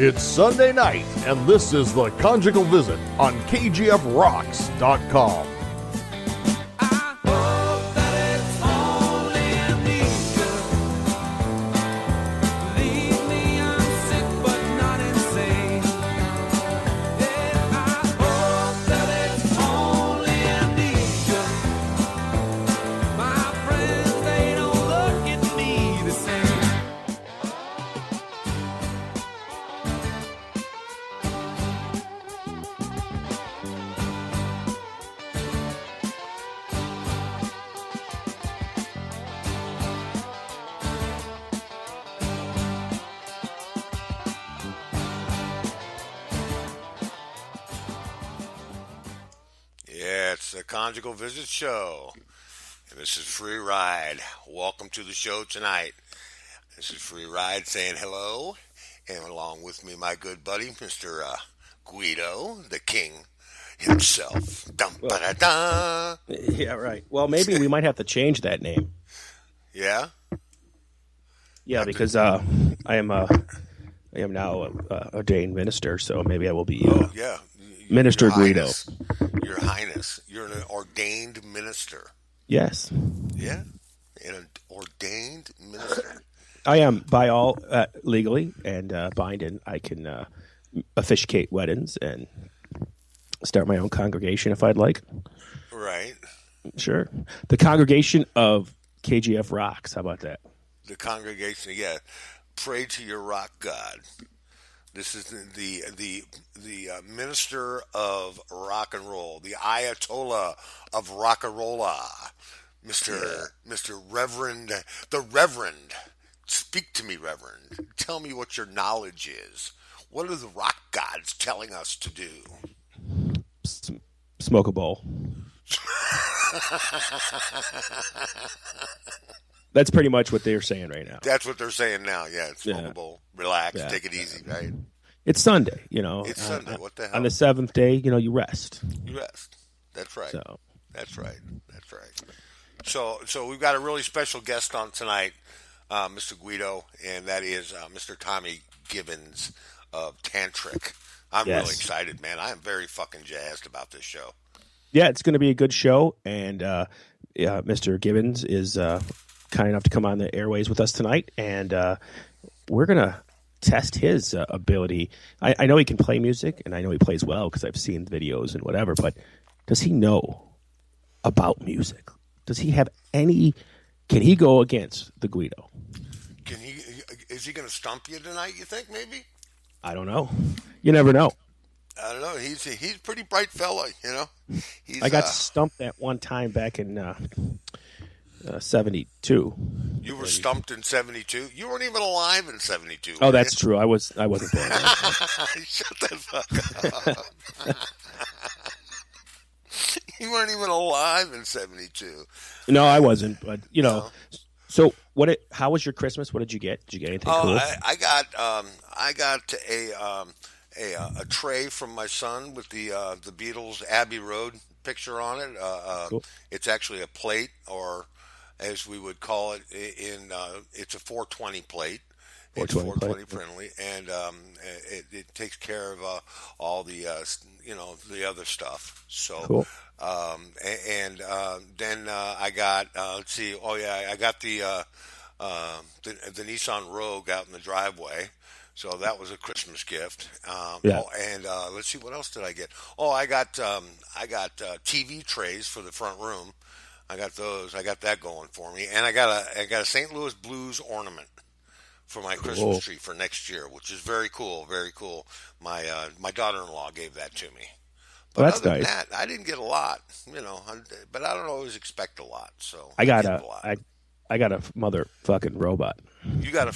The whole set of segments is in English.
It's Sunday night, and this is the Conjugal Visit on KGFRocks.com. It's the Conjugal Visit Show, and this is Free Ride. Welcome to the show tonight. This is Free Ride saying hello, and along with me, my good buddy, Mr. Guido, the king himself. Dum-ba-da-da. Yeah, right. Well, maybe we might have to change that name. Yeah? Yeah, because I am now a ordained minister, so maybe I will be yeah. Minister Your Guido. Highness. Your Highness. You're an ordained minister. Yes. Yeah? An ordained minister. I am by all legally and binding. I can officiate weddings and start my own congregation if I'd like. Right. Sure. The congregation of KGF Rocks. How about that? The congregation, yeah. Pray to your rock god. This is the minister of rock and roll, the Ayatollah of rock and rolla, Mr. Reverend, the Reverend. Speak to me, Reverend. Tell me what your knowledge is. What are the rock gods telling us to do? Smoke a bowl. That's pretty much what they're saying right now. That's what they're saying now. Yeah, smoke a bowl, relax, take it easy, right? It's Sunday, you know. It's Sunday. What the hell? On the seventh day, you rest. You rest. That's right. So. That's right. That's right. So we've got a really special guest on tonight, Mr. Guido, and that is Mr. Tommy Gibbons of Tantric. I'm really excited, man. I am very fucking jazzed about this show. Yeah, it's going to be a good show, and Mr. Gibbons is kind enough to come on the airways with us tonight, and we're going to test his ability. I know he can play music, and I know he plays well because I've seen videos and whatever, but does he know about music? Does he have any... Can he go against the Guido? Is he going to stump you tonight, you think, maybe? I don't know. You never know. I don't know. He's a pretty bright fella, you know? I got stumped that one time back in 72. You were stumped in 72? You weren't even alive in 72. Oh, that's true. I wasn't born. Shut the fuck up. You weren't even alive in 72. No, I wasn't. But no. So how was your Christmas? What did you get? Did you get anything cool? I got a tray from my son with the Beatles Abbey Road picture on it. Cool. It's actually a plate, or as we would call it it's a 420 plate. It's 420 friendly, and it takes care of all the the other stuff. So cool. Then I got let's see. Oh yeah, I got the Nissan Rogue out in the driveway. So that was a Christmas gift. Let's see, what else did I get? Oh, I got TV trays for the front room. I got those. I got that going for me, and I got a St. Louis Blues ornament for my Christmas tree for next year, which is very cool. Very cool. My daughter-in-law gave that to me. But that's other nice. than that, I didn't get a lot, but I don't always expect a lot. So I got a motherfucking robot. You got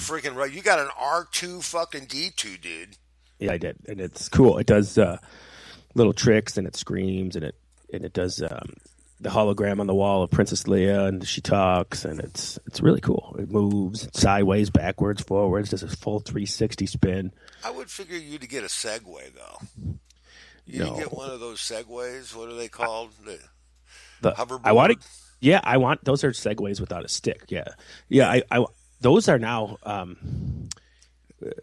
you got an R2 fucking D2, dude. Yeah, I did, and it's cool. It does little tricks, and it screams, and it does the hologram on the wall of Princess Leia, and she talks, and it's really cool. It moves sideways, backwards, forwards, does a full 360 spin. I would figure you to get a Segway though. You get one of those Segways. What are they called? The hoverboard. I want those are Segways without a stick. Yeah. I those are now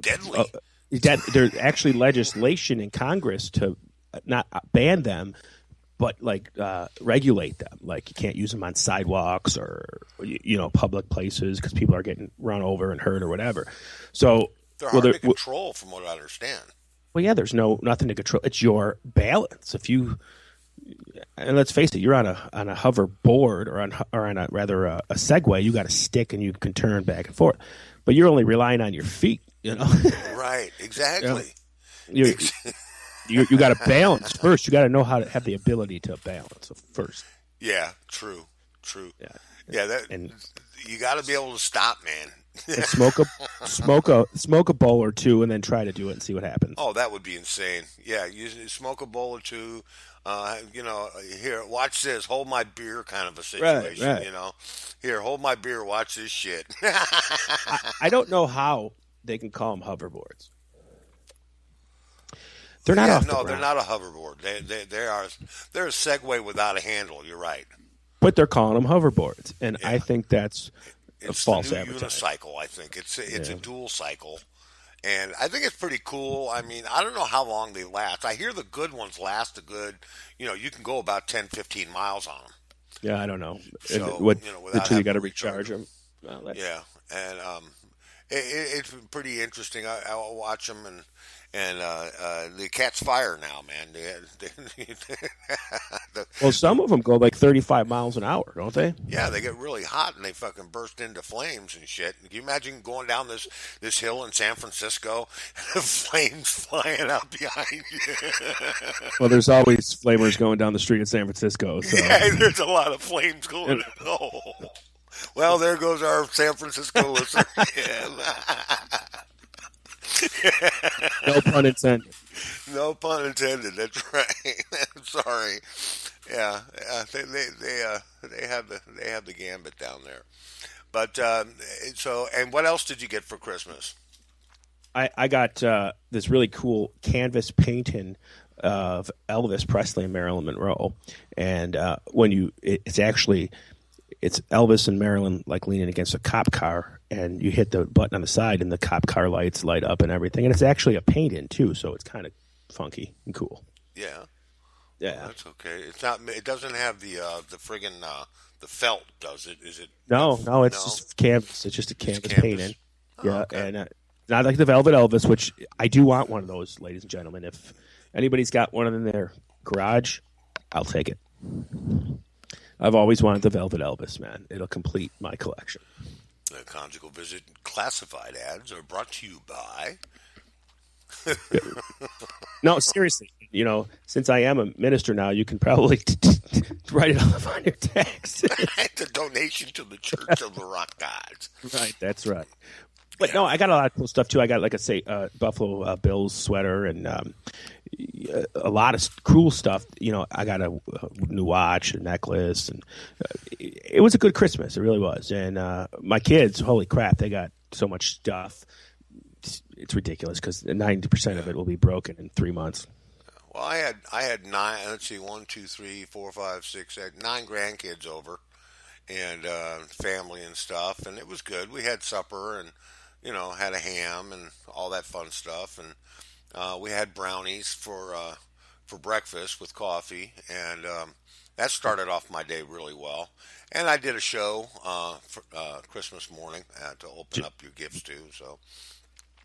deadly. that there's actually legislation in Congress to not ban them, but like regulate them. Like you can't use them on sidewalks or public places because people are getting run over and hurt or whatever. So they're hard to control, from what I understand. Well, yeah, there's nothing to control. It's your balance. And let's face it, you're on a hoverboard or on a Segway. You got a stick and you can turn back and forth, but you're only relying on your feet. Right? Exactly. You got to balance first. You got to know how to have the ability to balance first. Yeah, true. Yeah, you got to be able to stop, man. And smoke a bowl or two, and then try to do it and see what happens. Oh, that would be insane. Yeah, you smoke a bowl or two. Here, watch this. Hold my beer, kind of a situation. Right. Here, hold my beer. Watch this shit. I don't know how they can call them hoverboards. They're not. They're not a hoverboard. They're a Segway without a handle. You're right. But they're calling them hoverboards, and I think that's a false advertising. It's the new unicycle. I think it's a dual cycle, and I think it's pretty cool. I mean, I don't know how long they last. I hear the good ones last a good. You can go about 10, 15 miles on them. Yeah, I don't know. So, until you got to recharge them. Well, yeah, and it's pretty interesting. I'll watch them and they catch fire now, man. Well, some of them go like 35 miles an hour, don't they? Yeah, they get really hot and they fucking burst into flames and shit. Can you imagine going down this hill in San Francisco and flames flying out behind you? Well, there's always flamers going down the street in San Francisco. So. Yeah, there's a lot of flames going. Oh. Well, there goes our San Francisco listener. No pun intended. No pun intended. That's right. Sorry. Yeah, they have the gambit down there. But and what else did you get for Christmas? I got this really cool canvas painting of Elvis Presley and Marilyn Monroe, and it's Elvis and Marilyn like leaning against a cop car, and you hit the button on the side, and the cop car lights light up and everything. And it's actually a paint-in too, so it's kind of funky and cool. Yeah, yeah, that's okay. It's not. It doesn't have the friggin' the felt, does it? Is it? No, it's just canvas. It's just a canvas paint-in. Oh, yeah, okay. And not like the Velvet Elvis, which I do want one of those, ladies and gentlemen. If anybody's got one in their garage, I'll take it. I've always wanted the Velvet Elvis, man. It'll complete my collection. The Conjugal Visit classified ads are brought to you by... No, seriously. Since I am a minister now, you can probably write it off on your tax. The donation to the Church of the Rock Gods. Right, that's right. But no, I got a lot of cool stuff too. I got, like I say, Buffalo Bills sweater and a lot of cool stuff. I got a new watch, a necklace, and it was a good Christmas. It really was. And my kids, holy crap, they got so much stuff. It's ridiculous because 90% of it will be broken in 3 months. Well, I had 9. Let's see, 1, 2, 3, 4, 5, 6, 8, 9 grandkids over, and family and stuff, and it was good. We had supper and had a ham and all that fun stuff, and we had brownies for breakfast with coffee, and that started off my day really well. And I did a show for Christmas morning to open up your gifts to. So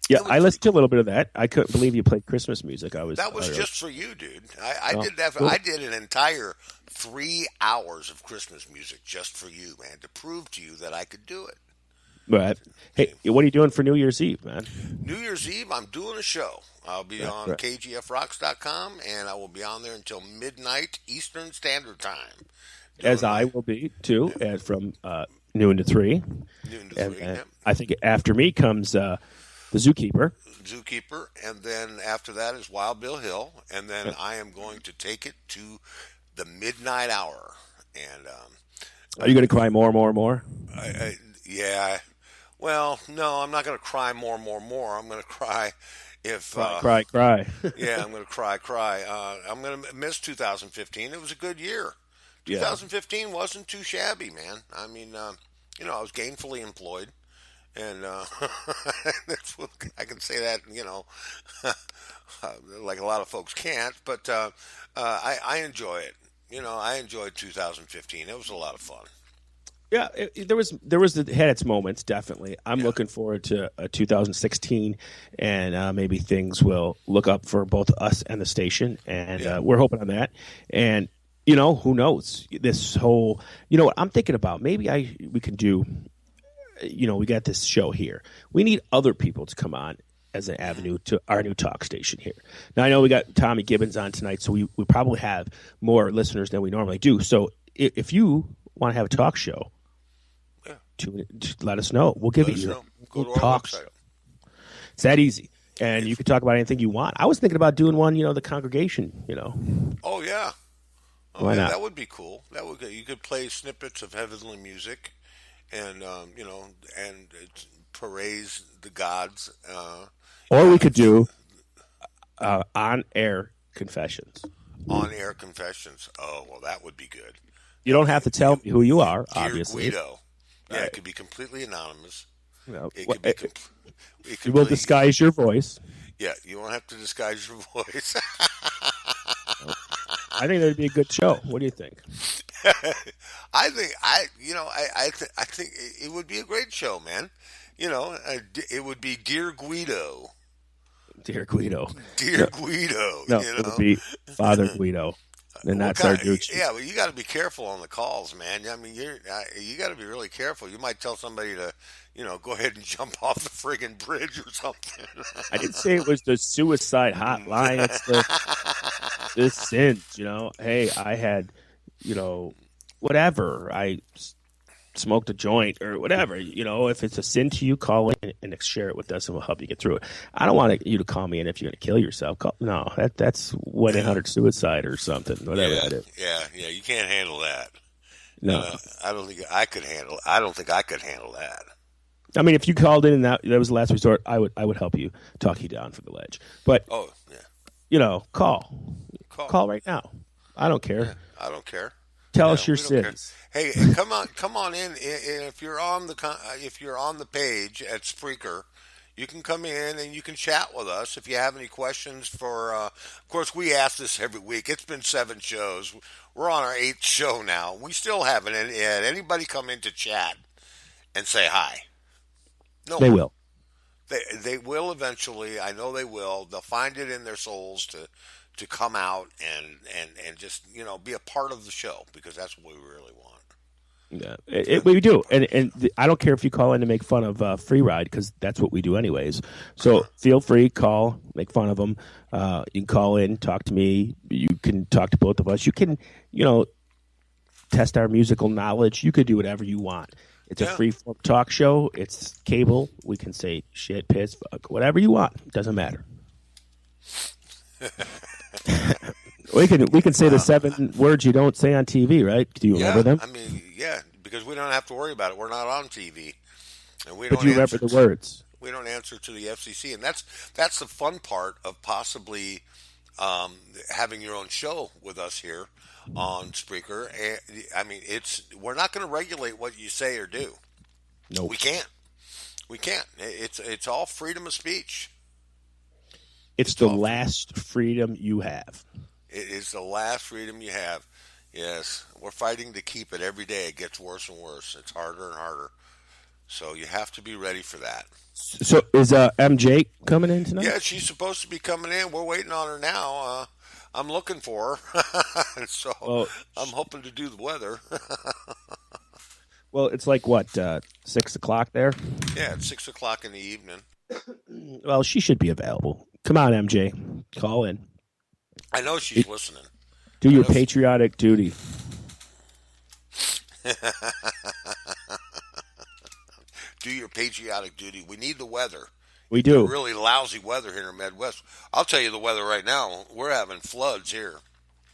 yeah, I listened to a little bit of that. I couldn't believe you played Christmas music. That was just for you, dude. I did that. I did an entire 3 hours of Christmas music just for you, man, to prove to you that I could do it. Right. Hey, what are you doing for New Year's Eve, man? New Year's Eve, I'm doing a show. I'll be on KGFRocks.com, and I will be on there until midnight Eastern Standard Time. As I will be, too, from noon to 3. Noon to 3, yeah. I think after me comes the Zookeeper. And then after that is Wild Bill Hill, and then I am going to take it to the midnight hour. And are you going to cry more? Yeah. Well, no, I'm not going to cry more. I'm going to cry if... Cry. Yeah, I'm going to cry. I'm going to miss 2015. It was a good year. 2015 wasn't too shabby, man. I mean, I was gainfully employed, and that's what, I can say that, like a lot of folks can't, but I enjoy it. I enjoyed 2015. It was a lot of fun. Yeah, it had its moments, definitely. I'm looking forward to 2016, and maybe things will look up for both us and the station, and we're hoping on that. And who knows? This whole, what I'm thinking about? Maybe we can do. We got this show here. We need other people to come on as an avenue to our new talk station here. Now, I know we got Tommy Gibbons on tonight, so we probably have more listeners than we normally do. So if you want to have a talk show, to let us know. We'll give it your talk show. It's that easy. And you can talk about anything you want. I was thinking about doing one, the congregation, Oh, yeah. Why not? That would be cool. You could play snippets of heavenly music and, and praise the gods. Or we could do on-air confessions. On-air confessions. Oh, well, that would be good. You don't have to tell me who you are, Dear obviously. Guido. Yeah, it could be completely anonymous. You will disguise your voice. Yeah, you won't have to disguise your voice. I think that would be a good show. What do you think? I think it would be a great show, man. It would be Dear Guido. Dear Guido. Dear Guido. No, it would be Father Guido. And that's our dude. Yeah, but you got to be careful on the calls, man. I mean, you got to be really careful. You might tell somebody to, go ahead and jump off the friggin' bridge or something. I didn't say it was the suicide hotline. It's the sins, Hey, I had, whatever. I smoked a joint or whatever. If it's a sin to you, call in and share it with us, and we'll help you get through it. I don't want you to call me in if you're going to kill yourself. No, that's 1-800-suicide or something, whatever that is. Yeah, you can't handle that. No, I don't think I could handle. I don't think I could handle that. I mean, if you called in and that was the last resort, I would help you, talk you down for the ledge. But call right now. I don't care. Yeah, I don't care. Tell us your sins. Hey, come on in. And if you're on the page at Spreaker, you can come in and you can chat with us if you have any questions. Of course, we ask this every week. It's been 7 shows. We're on our 8th show now. We still haven't had anybody come in to chat and say hi. No, they will. They will eventually. I know they will. They'll find it in their souls to come out and just be a part of the show, because that's what we really want. Yeah, we do, and I don't care if you call in to make fun of Free Ride, because that's what we do anyways. So feel free, call, make fun of them. You can call in, talk to me. You can talk to both of us. You can, test our musical knowledge. You could do whatever you want. It's a free-form talk show. It's cable. We can say shit, piss, fuck, whatever you want. It doesn't matter. We can say the 7 words you don't say on TV, right? Do you remember them? I mean, because we don't have to worry about it. We're not on TV, and but you remember the words. We don't answer to the FCC, and that's the fun part of possibly having your own show with us here on Spreaker. I mean, we're not going to regulate what you say or do. No, we can't. We can't. It's all freedom of speech. It's the last freedom you have. It is the last freedom you have. Yes, we're fighting to keep it every day. It gets worse and worse. It's harder and harder. So you have to be ready for that. So is MJ coming in tonight? Yeah, she's supposed to be coming in. We're waiting on her now. I'm looking for her. So I'm hoping to do the weather. Well, it's like, what, 6 o'clock there? Yeah, it's 6 o'clock in the evening. Well, she should be available. Come on, MJ. Call in. I know she's listening. Do your patriotic duty. Do your patriotic duty. We need the weather. We do. Really lousy weather here in the Midwest. I'll tell you the weather right now. We're having floods here.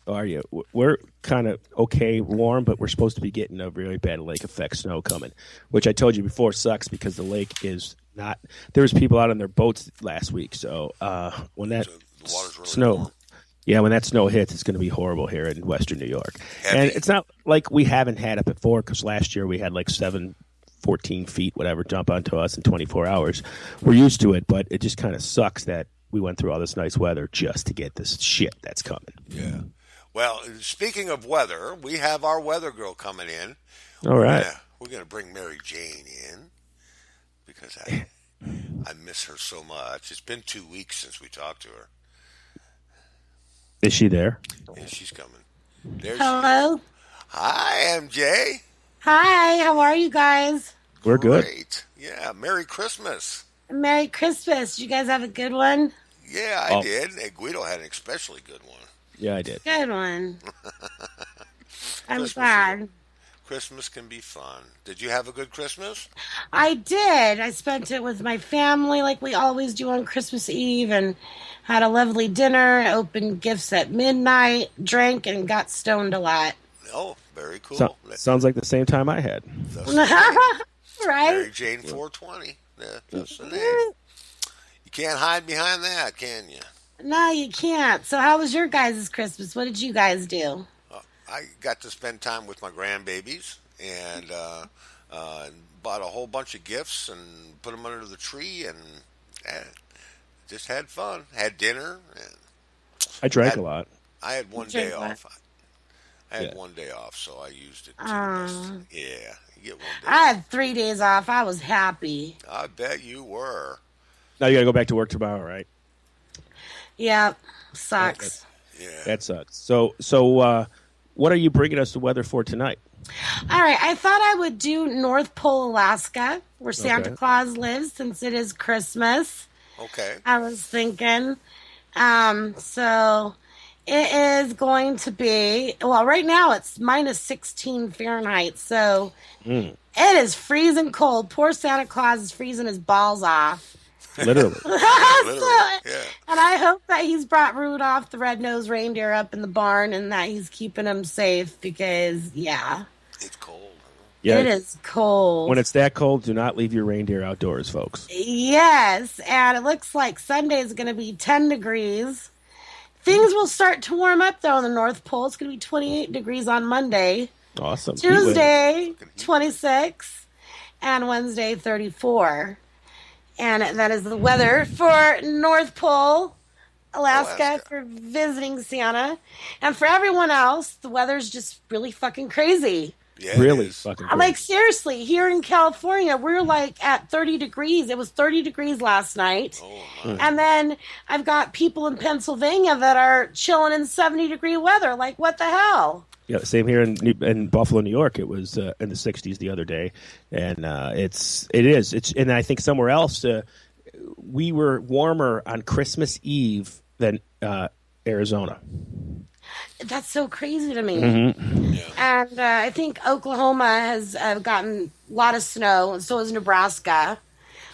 Oh, are you? We're kind of okay, warm, but we're supposed to be getting a really bad lake effect snow coming, which I told you before sucks because the lake is not. There was people out on their boats last week, so when that the water's really snow, warm. Yeah, when that snow hits, it's going to be horrible here in Western New York. Heavy. And it's not like we haven't had it before, because last year we had like 7 14 feet, whatever, jump onto us in 24 hours. We're used to it, but it just kind of sucks that we went through all this nice weather just to get this shit that's coming. Yeah. Well, speaking of weather, we have our weather girl coming in. All right. We're gonna bring Mary Jane in because I miss her so much. It's been 2 weeks since we talked to her. Is she there? Yeah, she's coming. There Hello. she is. Hi, MJ. Hi, how are you guys? We're good. Great. Yeah, Merry Christmas. Merry Christmas. You guys have a good one? Yeah, I did. And Guido had an especially good one. Yeah, I did. Good one. I'm Christmas glad. Christmas can be fun. Did you have a good Christmas? I did. I spent it with my family like we always do on Christmas Eve and had a lovely dinner, opened gifts at midnight, drank, and got stoned a lot. Oh, very cool. Sounds like the same time I had. Right? Mary Jane 420. Yeah, that's the name. You can't hide behind that, can you? No, you can't. So how was your guys' Christmas? What did you guys do? I got to spend time with my grandbabies and bought a whole bunch of gifts and put them under the tree and just had fun. Had dinner. And I drank a lot. I had one day off. I had 1 day off, so I used it. Yeah, you get 1 day. I had 3 days off. I was happy. I bet you were. Now you got to go back to work tomorrow, right? Yeah, sucks. Yeah, that sucks. So, what are you bringing us the weather for tonight? All right, I thought I would do North Pole, Alaska, where Santa Claus lives, since it is Christmas. Okay. I was thinking. So it is going to be, well, right now it's minus 16 Fahrenheit, so it is freezing cold. Poor Santa Claus is freezing his balls off. Literally. Yeah. And I hope that he's brought Rudolph the red-nosed reindeer up in the barn and that he's keeping him safe because, It's cold. Yeah. It is cold. When it's that cold, do not leave your reindeer outdoors, folks. Yes, and it looks like Sunday is going to be 10 degrees. Things will start to warm up, though, in the North Pole. It's going to be 28 degrees on Monday. Awesome. Tuesday, 26, and Wednesday, 34. And that is the weather for North Pole, Alaska, for visiting Santa. And for everyone else, the weather's just really fucking crazy. Yeah, really fucking crazy. Like, seriously, here in California, we're like at 30 degrees. It was 30 degrees last night. Oh, and then I've got people in Pennsylvania that are chilling in 70-degree weather. Like, what the hell? Yeah, same here in Buffalo, New York. It was in the 60s the other day, and and I think somewhere else we were warmer on Christmas Eve than Arizona. That's so crazy to me. Mm-hmm. Yeah. And I think Oklahoma has gotten a lot of snow, and so has Nebraska.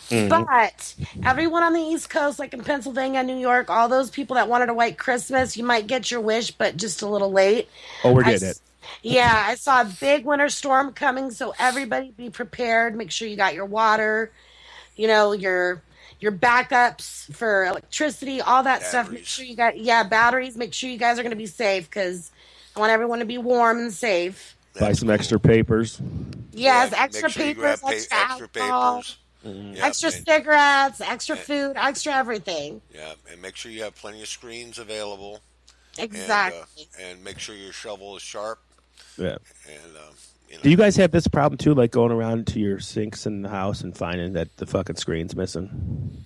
Mm-hmm. But everyone on the East Coast, like in Pennsylvania, New York, all those people that wanted a white Christmas, you might get your wish, but just a little late. Oh, we're getting it. Yeah, I saw a big winter storm coming, so everybody be prepared. Make sure you got your water, your backups for electricity, all that stuff. Make sure you got batteries. Make sure you guys are going to be safe because I want everyone to be warm and safe. Buy some extra papers. Yes, Yeah, extra sure papers, extra papers. Extra cigarettes, extra food, extra everything. Yeah, and make sure you have plenty of screens available. Exactly. And make sure your shovel is sharp. Yeah. And do you guys have this problem too, like going around to your sinks in the house and finding that the fucking screen's missing?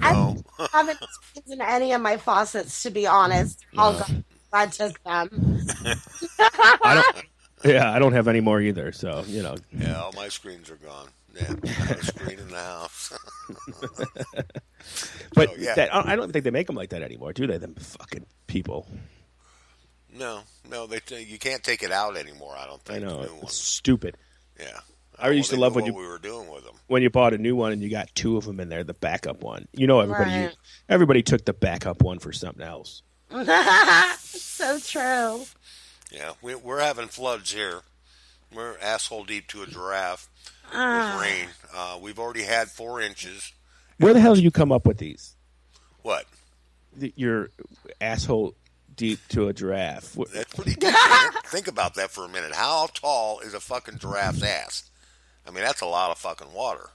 No. I haven't in any of my faucets, to be honest. I took them. I don't have any more either, so, Yeah, all my screens are gone. Yeah, I have a screen in the house. But I don't think they make them like that anymore, do they? Them fucking people. No, you can't take it out anymore, I don't think. I know, it's stupid. Yeah. I used to love what we were doing with them. When you bought a new one and you got two of them in there, the backup one. Everybody took the backup one for something else. So true. Yeah, we're having floods here. We're asshole deep to a giraffe with rain. We've already had 4 inches. Where the hell do you come up with these? What? Your asshole deep to a giraffe? That's pretty deep. Man. Think about that for a minute. How tall is a fucking giraffe's ass? I mean, that's a lot of fucking water.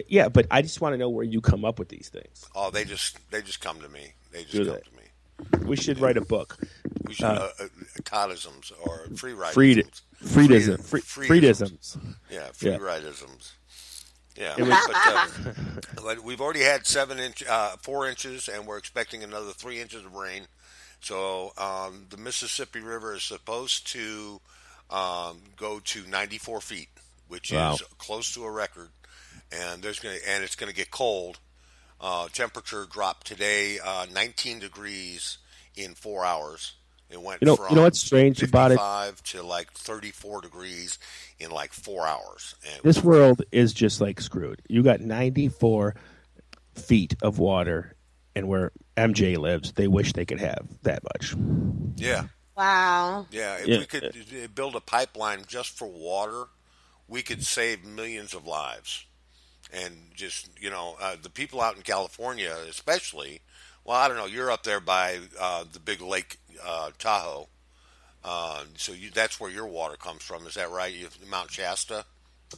Yeah, but I just want to know where you come up with these things. Oh, they just come to me. They just come to me. We should write a book. We should Toddisms or free ridisms. Freedisms. Yeah, free ridisms. Yeah, but we've already had 4 inches, and we're expecting another 3 inches of rain. So the Mississippi River is supposed to go to 94 feet, which is close to a record, and it's going to get cold. Temperature dropped today 19 degrees in 4 hours. It went from what's strange about it? 55 to like 34 degrees in like 4 hours. And this world is just like screwed. You got 94 feet of water, and where MJ lives, they wish they could have that much. Yeah. Wow. Yeah, if we could build a pipeline just for water, we could save millions of lives. And just, the people out in California especially, well, I don't know, you're up there by the big lake Tahoe. So that's where your water comes from. Is that right? Mount Shasta?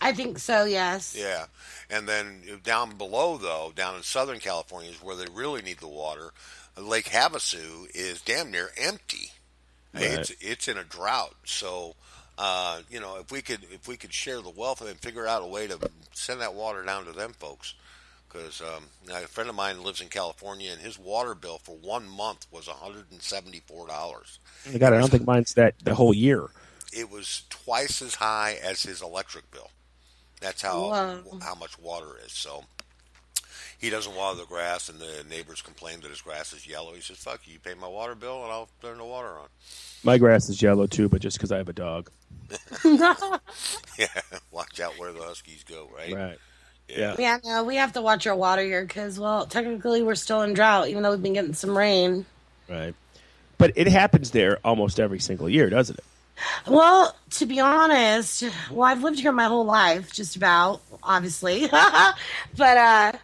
I think so, yes. Yeah. And then down below, though, down in Southern California is where they really need the water. Lake Havasu is damn near empty. Right. It's in a drought. So, if we could share the wealth and figure out a way to send that water down to them folks. Because a friend of mine lives in California, and his water bill for 1 month was $174. God, I don't think mine's that the whole year. It was twice as high as his electric bill. That's how much water is. So he doesn't water the grass, and the neighbors complain that his grass is yellow. He says, "Fuck you pay my water bill, and I'll turn the water on." My grass is yellow too, but just because I have a dog. Yeah, watch out where the huskies go, right? Right. Yeah. Yeah, no, we have to watch our water here because, well, technically we're still in drought, even though we've been getting some rain. Right. But it happens there almost every single year, doesn't it? Well, to be honest, I've lived here my whole life, just about, obviously. But,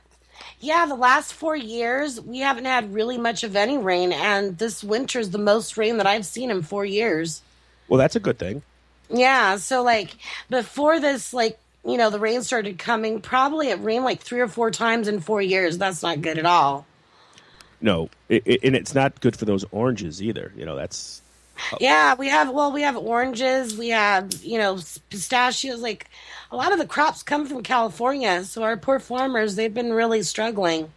yeah, the last 4 years, we haven't had really much of any rain, and this winter is the most rain that I've seen in 4 years. Well, that's a good thing. Yeah, so, before this, the rain started coming, probably it rained 3 or 4 times in 4 years. That's not good at all. No, and it's not good for those oranges either. That's... Yeah, we have oranges, we have, pistachios. A lot of the crops come from California, so our poor farmers, they've been really struggling.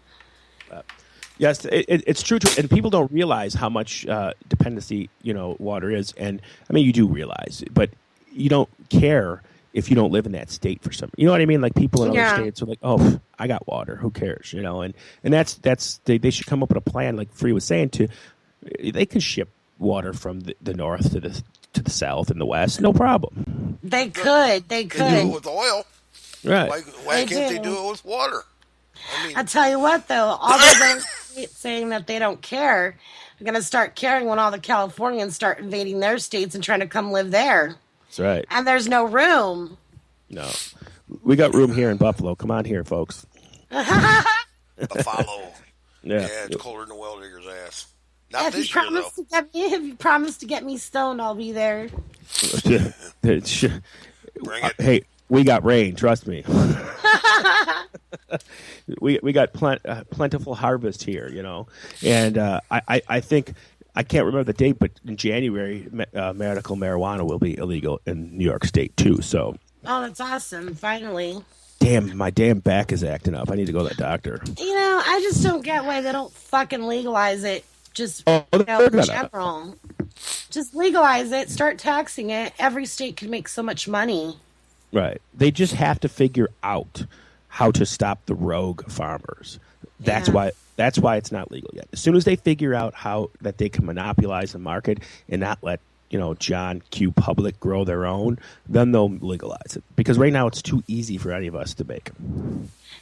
Yes, it's true, and people don't realize how much dependency, water is. And, I mean, you do realize, but you don't care if you don't live in that state for some, you know what I mean? Like people in other states are like, oh, I got water, who cares, and that's they should come up with a plan, like Free was saying, they can ship water from the north to the south and the west, no problem. They could. They do it with oil, right? Why can't they do it with water? I tell you what, though, all those states saying that they don't care are going to start caring when all the Californians start invading their states and trying to come live there. That's right. And there's no room. No. We got room here in Buffalo. Come on here, folks. Buffalo. Yeah. It's colder than a well digger's ass. If you promise to get me stoned, I'll be there. Bring it. Hey, we got rain. Trust me. we got plentiful harvest here, And I think... I can't remember the date, but in January, medical marijuana will be illegal in New York State, too. So, oh, that's awesome. Finally. Damn, my damn back is acting up. I need to go to the doctor. I just don't get why they don't fucking legalize it. Just, in general. Just legalize it. Start taxing it. Every state can make so much money. Right. They just have to figure out how to stop the rogue farmers. That's why it's not legal yet. As soon as they figure out how that they can monopolize the market and not let John Q. Public grow their own, then they'll legalize it. Because right now it's too easy for any of us to make.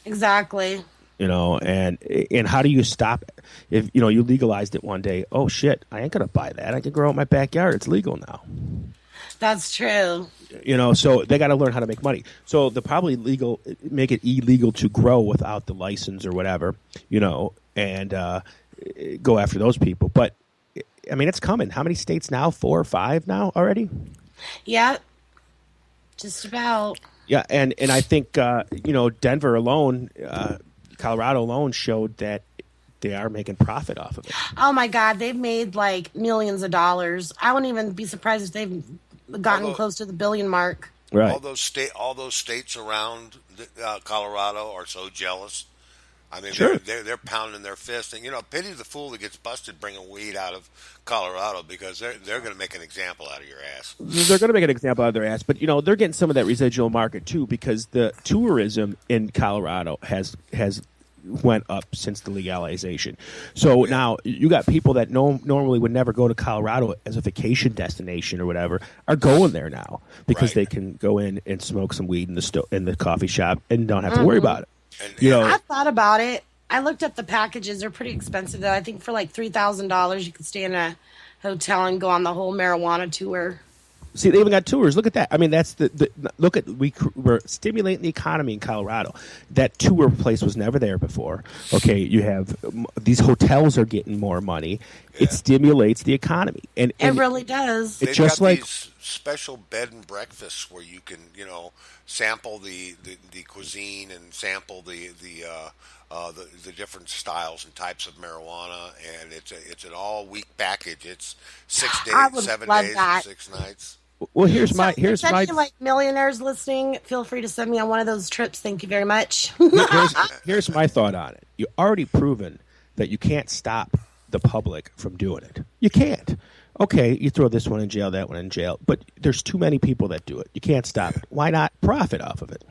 Exactly. And how do you stop it? If you legalized it one day? Oh shit! I ain't gonna buy that. I can grow it in my backyard. It's legal now. That's true. So they got to learn how to make money. So they'll probably make it illegal to grow without the license or whatever, and go after those people. But I mean, it's coming. How many states now? 4 or 5 now already? Yeah, just about. Yeah, and I think Denver alone, Colorado alone showed that they are making profit off of it. Oh my God, they've made like millions of dollars. I wouldn't even be surprised if they've gotten close to the billion mark. Right. All those states around Colorado are so jealous. I mean, Sure. they're pounding their fist, and pity the fool that gets busted bringing weed out of Colorado, because they're going to make an example out of your ass. They're going to make an example out of their ass, but they're getting some of that residual market too, because the tourism in Colorado has went up since the legalization. So now you got people that normally would never go to Colorado as a vacation destination or whatever are going there now because they can go in and smoke some weed in the coffee shop and don't have to worry about it. And, I thought about it. I looked up the packages. They're pretty expensive, though. I think for like $3,000, you could stay in a hotel and go on the whole marijuana tour. See, they even got tours. Look at that. I mean, that's we're stimulating the economy in Colorado. That tour place was never there before. Okay, you have these hotels are getting more money. It stimulates the economy, and it really does. They've just got like these special bed and breakfasts where you can, sample the cuisine and sample the different styles and types of marijuana, and it's an all week package. It's 6 days, 7 days, and 6 nights. Well, here's my like millionaires listening. Feel free to send me on one of those trips. Thank you very much. here's my thought on it. You already proven that you can't stop the public from doing it. You can't. Okay, you throw this one in jail, that one in jail, but there's too many people that do it. You can't stop it. Why not profit off of it?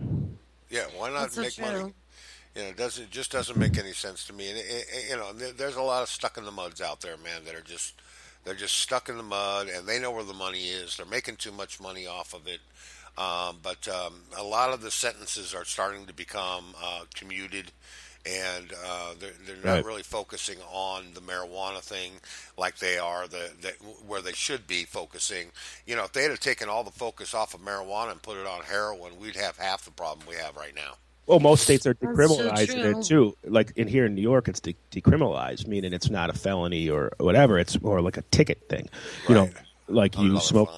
Yeah, why not That's so make true. money? It just doesn't make any sense to me. And there's a lot of stuck in the muds out there, man, that are just they're just stuck in the mud, and they know where the money is. They're making too much money off of it. But a lot of the sentences are starting to become commuted, and they're not really focusing on the marijuana thing like they are where they should be focusing. If they had taken all the focus off of marijuana and put it on heroin, we'd have half the problem we have right now. Well, most states are That's decriminalizing so it too. Like here in New York, it's decriminalized, meaning it's not a felony or whatever. It's more like a ticket thing. Like you smoke.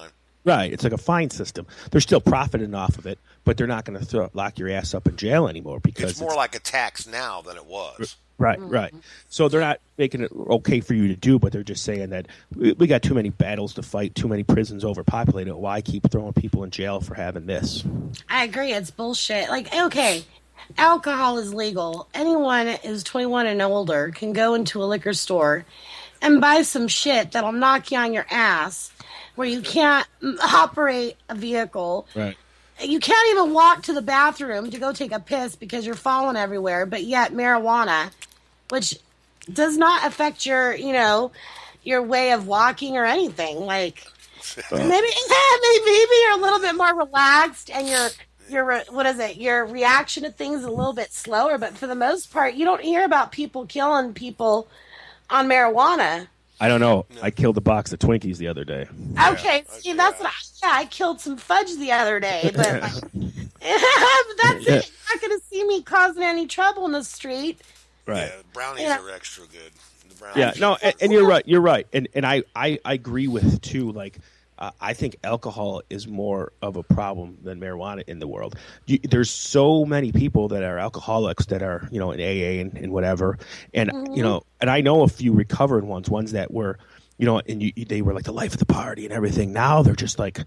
Right, it's like a fine system. They're still profiting off of it, but they're not going to lock your ass up in jail anymore because it's more like a tax now than it was. Right. So they're not making it okay for you to do, but they're just saying that we got too many battles to fight, too many prisons overpopulated. Why keep throwing people in jail for having this? I agree. It's bullshit. Like, okay, alcohol is legal. Anyone who's 21 and older can go into a liquor store and buy some shit that'll knock you on your ass where you can't operate a vehicle. Right. You can't even walk to the bathroom to go take a piss because you're falling everywhere, but yet marijuana, which does not affect your way of walking or anything. Like maybe you're a little bit more relaxed and your reaction to things is a little bit slower, but for the most part, you don't hear about people killing people on marijuana. I don't know. I killed a box of Twinkies the other day. Okay, see, that's what I killed some fudge the other day, but but that's it. You're not going to see me causing any trouble in the street. Right. Yeah, brownies are extra good. The brownies. Yeah, no, and you're right. And I agree with too, like I think alcohol is more of a problem than marijuana in the world. There's so many people that are alcoholics that are, in AA and whatever. And, and I know a few recovered ones that were, and they were like the life of the party and everything. Now they're just like,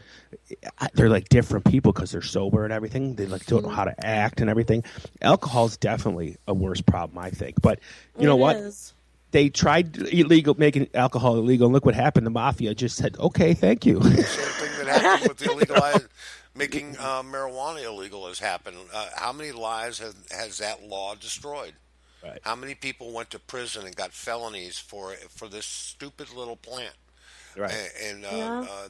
they're like different people because they're sober and everything. They like don't know how to act and everything. Alcohol is definitely a worse problem, I think. But you know what? They tried making alcohol illegal, and look what happened. The mafia just said, "Okay, thank you." The same thing that happened with the making marijuana illegal has happened. How many lives has that law destroyed? Right. How many people went to prison and got felonies for this stupid little plant? Right. And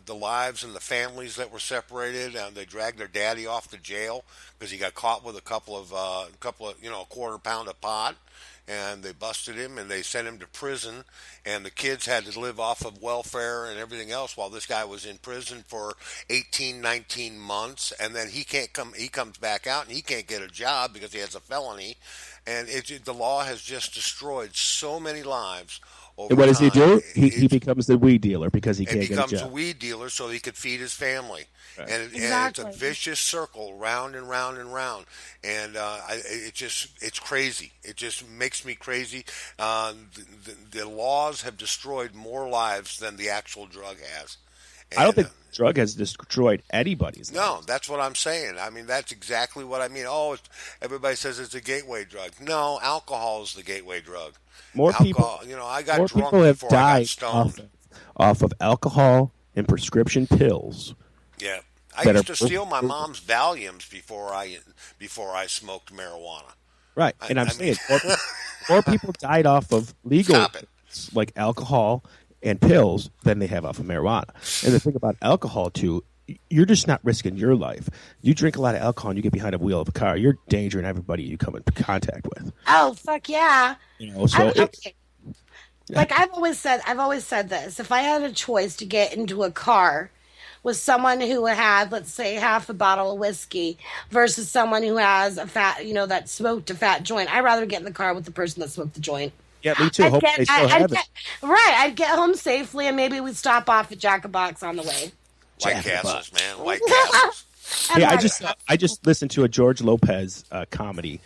the lives and the families that were separated, and they dragged their daddy off to jail because he got caught with a couple of a quarter pound of pot. And they busted him, and they sent him to prison, and the kids had to live off of welfare and everything else while this guy was in prison for 18, 19 months, and then he comes back out, and he can't get a job because he has a felony, and the law has just destroyed so many lives over And what does he time. do? He becomes the weed dealer because he can't get a becomes a job. weed dealer so he could feed his family. Right. And it's Exactly. a vicious circle, round and round and round. And it's crazy. It just makes me crazy. The laws have destroyed more lives than the actual drug has. And, I don't think drug has destroyed anybody's life. no, that's what I'm saying. I mean, that's exactly what I mean. Oh, everybody says it's a gateway drug. No, alcohol is the gateway drug. More Alcohol, people, I got more drunk people have before I got died stoned. off of alcohol and prescription pills. Yeah, I that used are- to steal my mom's Valiums before I smoked marijuana. Right, and I'm I saying mean- more people died off of legal Stop it. like alcohol and pills than they have off of marijuana. And the thing about alcohol too, you're just not risking your life. You drink a lot of alcohol and you get behind the wheel of a car, you're endangering everybody you come in contact with. Oh, fuck yeah. So Okay. Like I've always said this. If I had a choice to get into a car with someone who had, let's say, half a bottle of whiskey versus someone who has a fat, that smoked a fat joint, I'd rather get in the car with the person that smoked the joint. yeah, me too. Hope they still have it. I'd get home safely and maybe we'd stop off at Jack in the Box on the way. White Castles, man. White Castles. Yeah, I just listened to a George Lopez comedy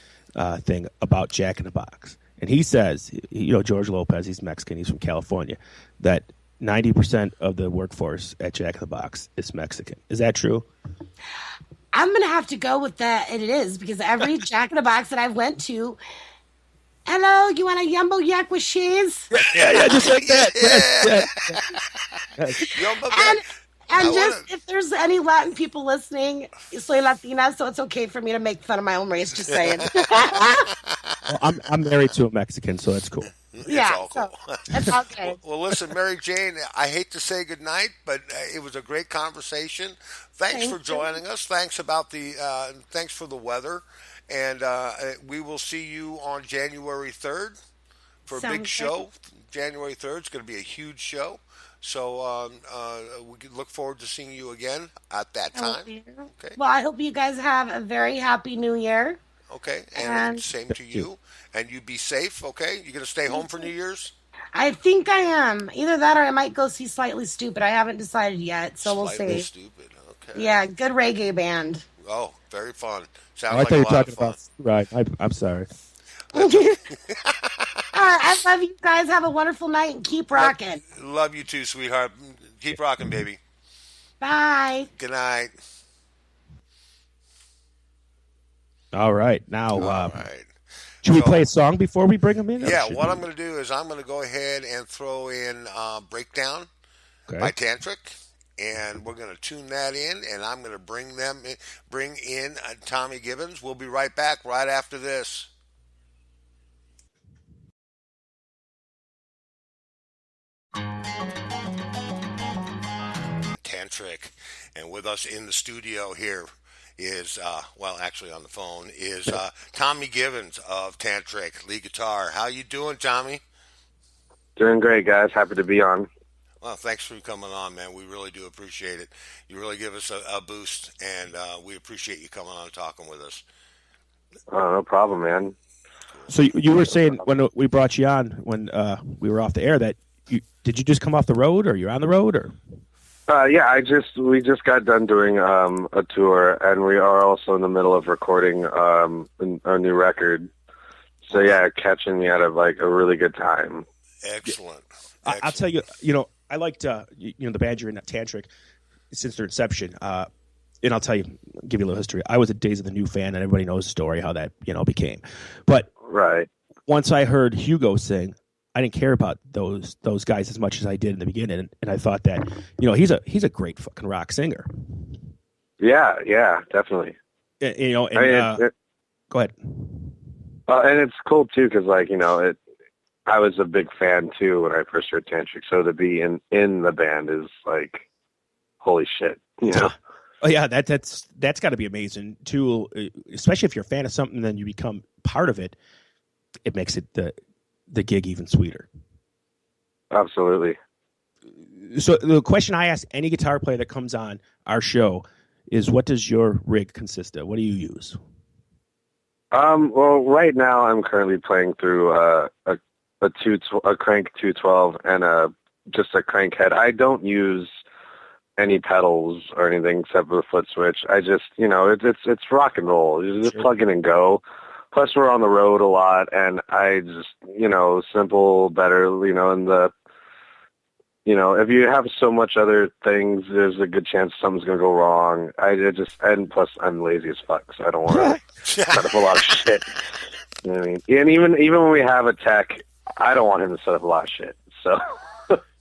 thing about Jack in the Box, and he says, George Lopez, he's Mexican, he's from California, that 90% of the workforce at Jack in the Box is Mexican. Is that true? I'm gonna have to go with that. And it is because every Jack in the Box that I've went to, hello, you want a yumbo yak with cheese? Yeah, just like that. Yes. Yumbo And Jack. I just wanna- if there's any Latin people listening, soy Latina, so it's okay for me to make fun of my own race. Just saying. Well, I'm married to a Mexican, so that's cool. Yeah, all so cool. it's all good. Well, listen, Mary Jane, I hate to say goodnight, but it was a great conversation. Thanks Thank for you. joining us. Thanks for the weather, and we will see you on January 3rd for a Sounds big good. show. January 3rd is going to be a huge show, so we can look forward to seeing you again at that time. Okay. Well, I hope you guys have a very happy New Year. Okay, and And- same to you. And you be safe. Okay, you going to stay home for New Year's? I think I am. Either that or I might go see Slightly Stupid. I haven't decided yet, so we'll Slightly see. Stupid. Okay. Yeah, good reggae band. Oh, very fun. Sounds I like thought a you were lot talking of fun. about right. I'm sorry. All right, I love you guys. Have a wonderful night and keep rocking. Love you too, sweetheart. Keep rocking, baby. Bye. Good night. All right, now All right. should we So- play a song before we bring them in? or Yeah, should what we- I'm going to do is I'm going to go ahead and throw in Breakdown Okay. by Tantric, and we're going to tune that in, and I'm going to bring in Tommy Gibbons. We'll be right back right after this. Tantric, and with us in the studio here is, actually on the phone, is Tommy Gibbons of Tantric, lead guitar. How you doing, Tommy? Doing great, guys. Happy to be on. Well, thanks for coming on, man. We really do appreciate it. You really give us a boost, and we appreciate you coming on and talking with us. Oh, no problem, man. So you were saying when we brought you on when we were off the air that did you just come off the road or you're on the road or? Yeah, we just got done doing a tour, and we are also in the middle of recording a new record. So yeah, catching me out of like a really good time. Excellent. I'll tell you, I liked the band you're in, Tantric, since their inception. And I'll tell you, give you a little history. I was a Days of the New fan, and everybody knows the story how that became. But Right. once I heard Hugo sing, I didn't care about those guys as much as I did in the beginning, and I thought that he's a great fucking rock singer. Yeah, definitely. Go ahead. And it's cool too, because I was a big fan too when I first heard Tantric. So to be in the band is like, holy shit, Oh yeah, that's got to be amazing too, especially if you're a fan of something, then you become part of it. It makes it the gig even sweeter. Absolutely. So the question I ask any guitar player that comes on our show is, what does your rig consist of? What do you use? Well, right now I'm currently playing through a a crank 212 and just a crank head. I don't use any pedals or anything except for the foot switch. I just, it's rock and roll. You just plug in and go. Plus, we're on the road a lot, and I just, simple, better, and if you have so much other things, there's a good chance something's going to go wrong. And plus, I'm lazy as fuck, so I don't want to set up a lot of shit. You know what I mean? And even when we have a tech, I don't want him to set up a lot of shit, so...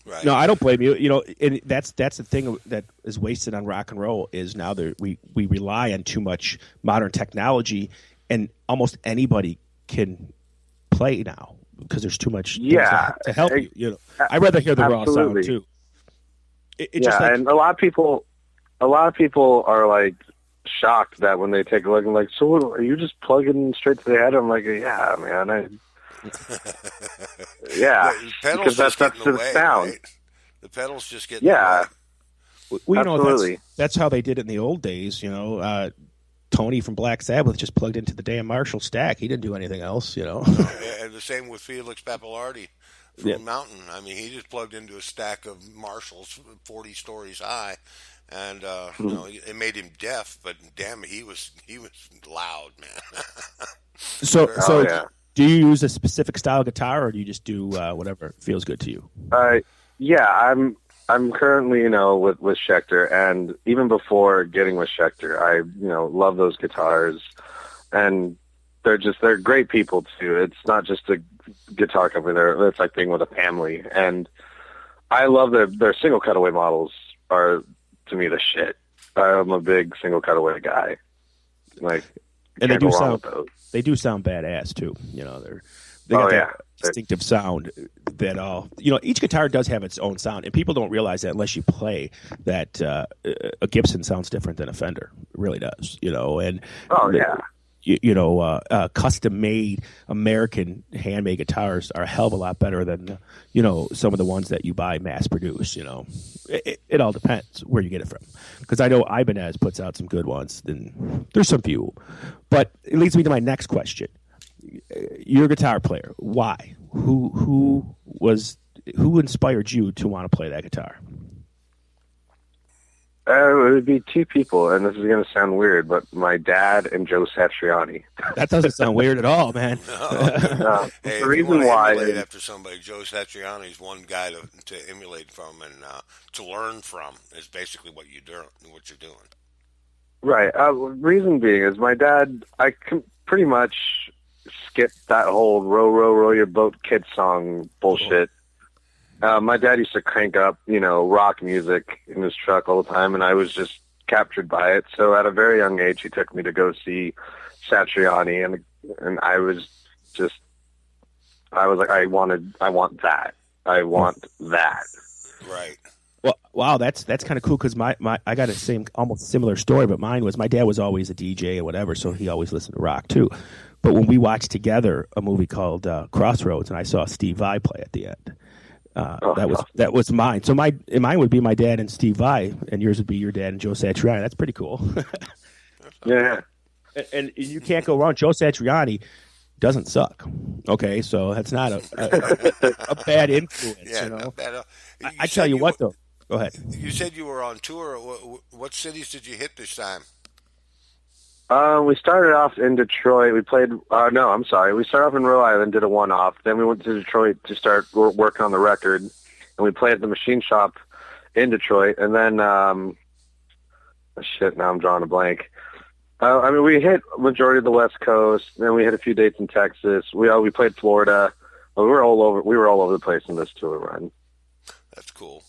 Right. No, I don't blame you. And that's the thing that is wasted on rock and roll is now we rely on too much modern technology, and almost anybody can play now because there's too much to help you. I'd rather hear the raw sound too. And a lot of people are like shocked that when they take a look and like, so what, are you just plugging straight to the head? I'm like, yeah, man. Yeah, because that's the sound. Right? The pedals just get in the way. Well, absolutely. That's how they did it in the old days. Tony from Black Sabbath just plugged into the damn Marshall stack. He didn't do anything else. And the same with Felix Pappalardi from Mountain. I mean, he just plugged into a stack of Marshalls 40 stories high, and it made him deaf. But damn, he was loud, man. So. Do you use a specific style guitar, or do you just do whatever feels good to you? I'm currently, with Schecter, and even before getting with Schecter, I, love those guitars, and they're great people too. It's not just a guitar company; it's like being with a family, and I love their single cutaway models are to me the shit. I'm a big single cutaway guy. And they do sound badass too. They got that distinctive sound that each guitar does have its own sound, and people don't realize that unless you play that a Gibson sounds different than a Fender. It really does. Custom made American handmade guitars are a hell of a lot better than some of the ones that you buy mass produced. It all depends where you get it from, because I know Ibanez puts out some good ones, and there's some few. But it leads me to my next question. You're a guitar player. Why? Who inspired you to want to play that guitar? It would be two people, and this is going to sound weird, but my dad and Joe Satriani. That doesn't sound weird at all, man. No. Hey, the reason why emulate after somebody, Joe Satriani is one guy to emulate from and to learn from is basically what you're doing. Right. Reason being is my dad. I can pretty much skip that whole "row, row, row your boat" kid song bullshit. My dad used to crank up, rock music in his truck all the time, and I was just captured by it. So at a very young age, he took me to go see Satriani, and I was like, I want that. I want that. Right. Well, wow, that's kind of cool, because I got a almost similar story, but mine was my dad was always a DJ or whatever, so he always listened to rock too. But when we watched together a movie called Crossroads, and I saw Steve Vai play at the end. That was mine. So mine would be my dad and Steve Vai, and yours would be your dad and Joe Satriani. That's pretty cool. Yeah. And you can't go wrong. Joe Satriani doesn't suck. Okay, so that's not a bad influence. Yeah, not bad. I tell you what, though. Go ahead. You said you were on tour. What cities did you hit this time? We started off in Detroit. We played. No, I'm sorry. We started off in Rhode Island, did a one-off. Then we went to Detroit to start working on the record, and we played at the Machine Shop in Detroit. And then, now I'm drawing a blank. We hit majority of the West Coast. Then we hit a few dates in Texas. We played Florida. We were all over the place in this tour run. That's cool.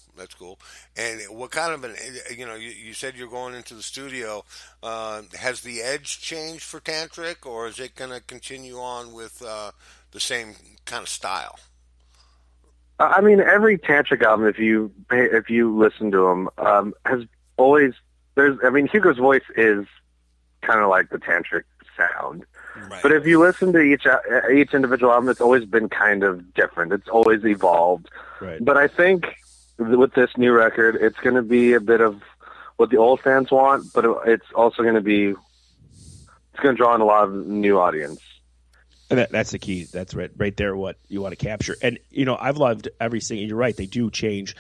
And what kind of you said you're going into the studio. Has the edge changed for Tantric, or is it going to continue on with the same kind of style? Every Tantric album, if you listen to them, has always Hugo's voice is kind of like the Tantric sound. Right. But if you listen to each individual album, it's always been kind of different. It's always evolved. Right. But I think with this new record, it's going to be a bit of what the old fans want, but it's also going to draw in a lot of new audience. And that's the key. That's right there what you want to capture. And, I've loved every single – you're right. They do change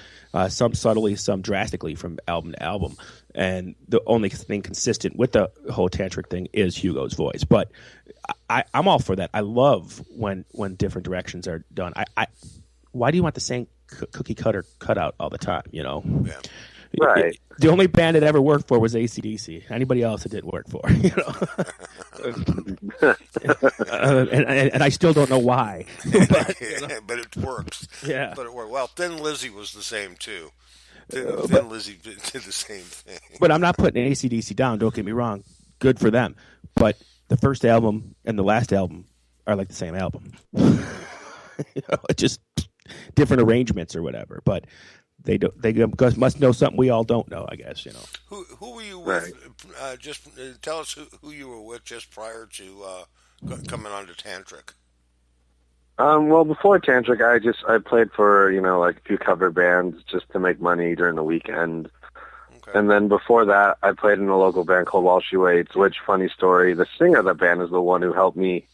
some subtly, some drastically from album to album. And the only thing consistent with the whole Tantric thing is Hugo's voice. But I'm all for that. I love when different directions are done. Why do you want the same cookie cutter cutout all the time, Yeah. Right. The only band it ever worked for was AC/DC. Anybody else it didn't work for, and I still don't know why. But it works. Yeah. But it worked. Well, Thin Lizzy was the same too. Thin Lizzy did the same thing. But I'm not putting AC/DC down. Don't get me wrong. Good for them. But the first album and the last album are like the same album. It's just different arrangements or whatever. But they must know something we all don't know, I guess. Who were you with? Right. Just tell us who you were with just prior to coming on to Tantric. Well, before Tantric, I played for a few cover bands just to make money during the weekend. Okay. And then before that, I played in a local band called While She Waits. Which, funny story, the singer of that band is the one who helped me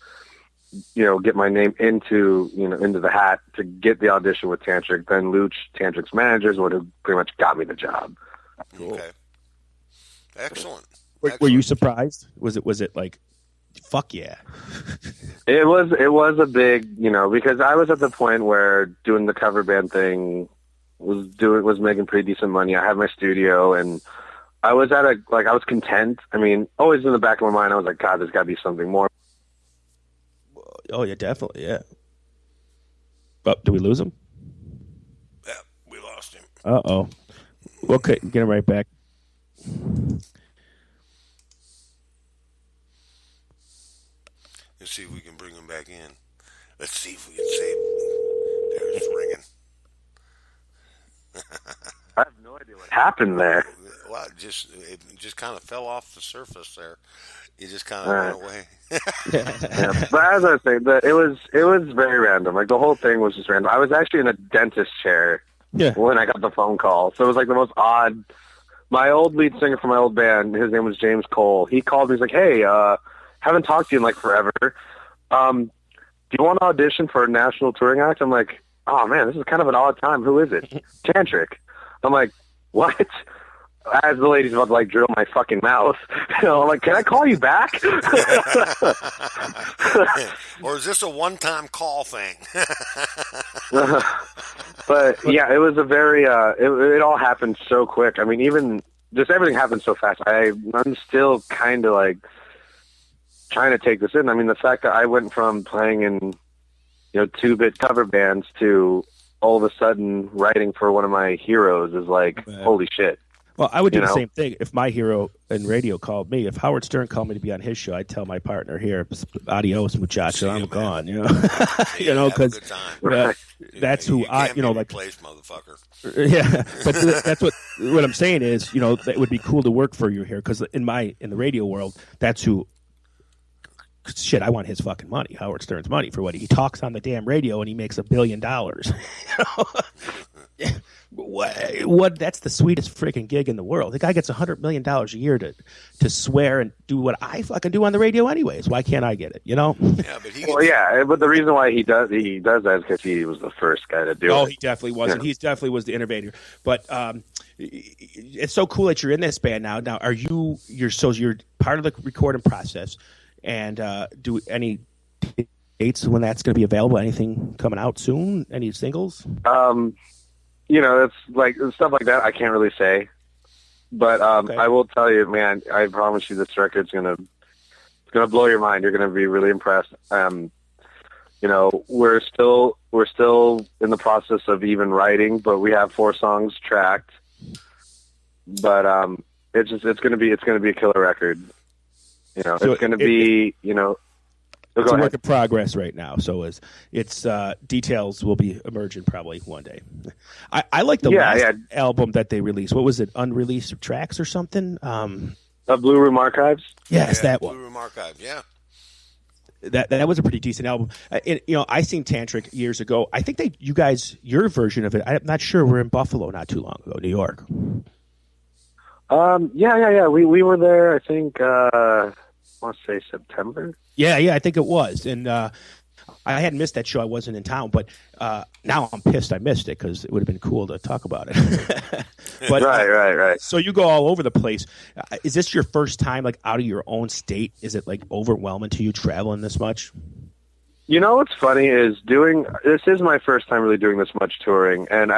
get my name into the hat to get the audition with Tantric. Then Luch, Tantric's manager, is what who pretty much got me the job. Cool. Okay. Excellent. Were you surprised? Was it like, fuck yeah? It was a big, because I was at the point where doing the cover band thing was making pretty decent money. I had my studio and I was I was content. I mean, always in the back of my mind, I was like, God, there's got to be something more. Oh, yeah, definitely, yeah. But do we lose him? Yeah, we lost him. Uh-oh. Okay, get him right back. Let's see if we can bring him back in. Let's see if we can save. There's it's ringing. I have no idea what happened there. Well, it just kind of fell off the surface there. You just kind of went away. Yeah, but as I was saying, it was very random. Like the whole thing was just random. I was actually in a dentist chair when I got the phone call, so it was like the most odd. My old lead singer for my old band, his name was James Cole. He called me. He's like, "Hey, haven't talked to you in like forever. Do you want to audition for a national touring act?" I'm like, "Oh man, this is kind of an odd time. Who is it?" Tantric. I'm like, "What?" As the lady's about to drill my fucking mouth, I'm like, "Can I call you back?" Or is this a one-time call thing? But yeah, it was a very. It all happened so quick. I mean, even just everything happened so fast. I'm still kind of trying to take this in. I mean, the fact that I went from playing in 2-bit cover bands to all of a sudden writing for one of my heroes is holy shit. Well, I would do the same thing if my hero in radio called me. If Howard Stern called me to be on his show, I'd tell my partner here, "Adios, muchacho, I'm gone." Because that's who I, place, motherfucker. Yeah, but that's what I'm saying is, that would be cool to work for you here because in the radio world, that's who. Shit, I want his fucking money, Howard Stern's money, for what he talks on the damn radio and he makes $1 billion. What? That's the sweetest freaking gig in the world. The guy gets $100 million a year to swear and do what I fucking do on the radio anyways. Why can't I get it? Yeah, but but the reason why he does that is because he was the first guy to do it. Oh, he definitely was. Yeah. He definitely was the innovator. But it's so cool that you're in this band now. Now, you're part of the recording process. And do any dates when that's going to be available? Anything coming out soon? Any singles? It's stuff like that I can't really say. But okay. I will tell you, man, I promise you this record's gonna blow your mind. You're gonna be really impressed. We're still in the process of even writing, but we have 4 songs tracked. But it's gonna be a killer record. So it's going to be, it's a work in progress right now. So its details will be emerging probably one day. I like the last album that they released. What was it? Unreleased tracks or something? Blue Room Archives? Yes, that one. Blue Room Archives, yeah. That was a pretty decent album. I seen Tantric years ago. I think your version of it, I'm not sure. We're in Buffalo not too long ago, New York. Yeah. We were there, I think, I want to say September. Yeah, I think it was. And I hadn't missed that show. I wasn't in town, but now I'm pissed I missed it because it would have been cool to talk about it. But, right. So you go all over the place. Is this your first time like out of your own state? Is it like overwhelming to you traveling this much? You know what's funny is this is my first time really doing this much touring, and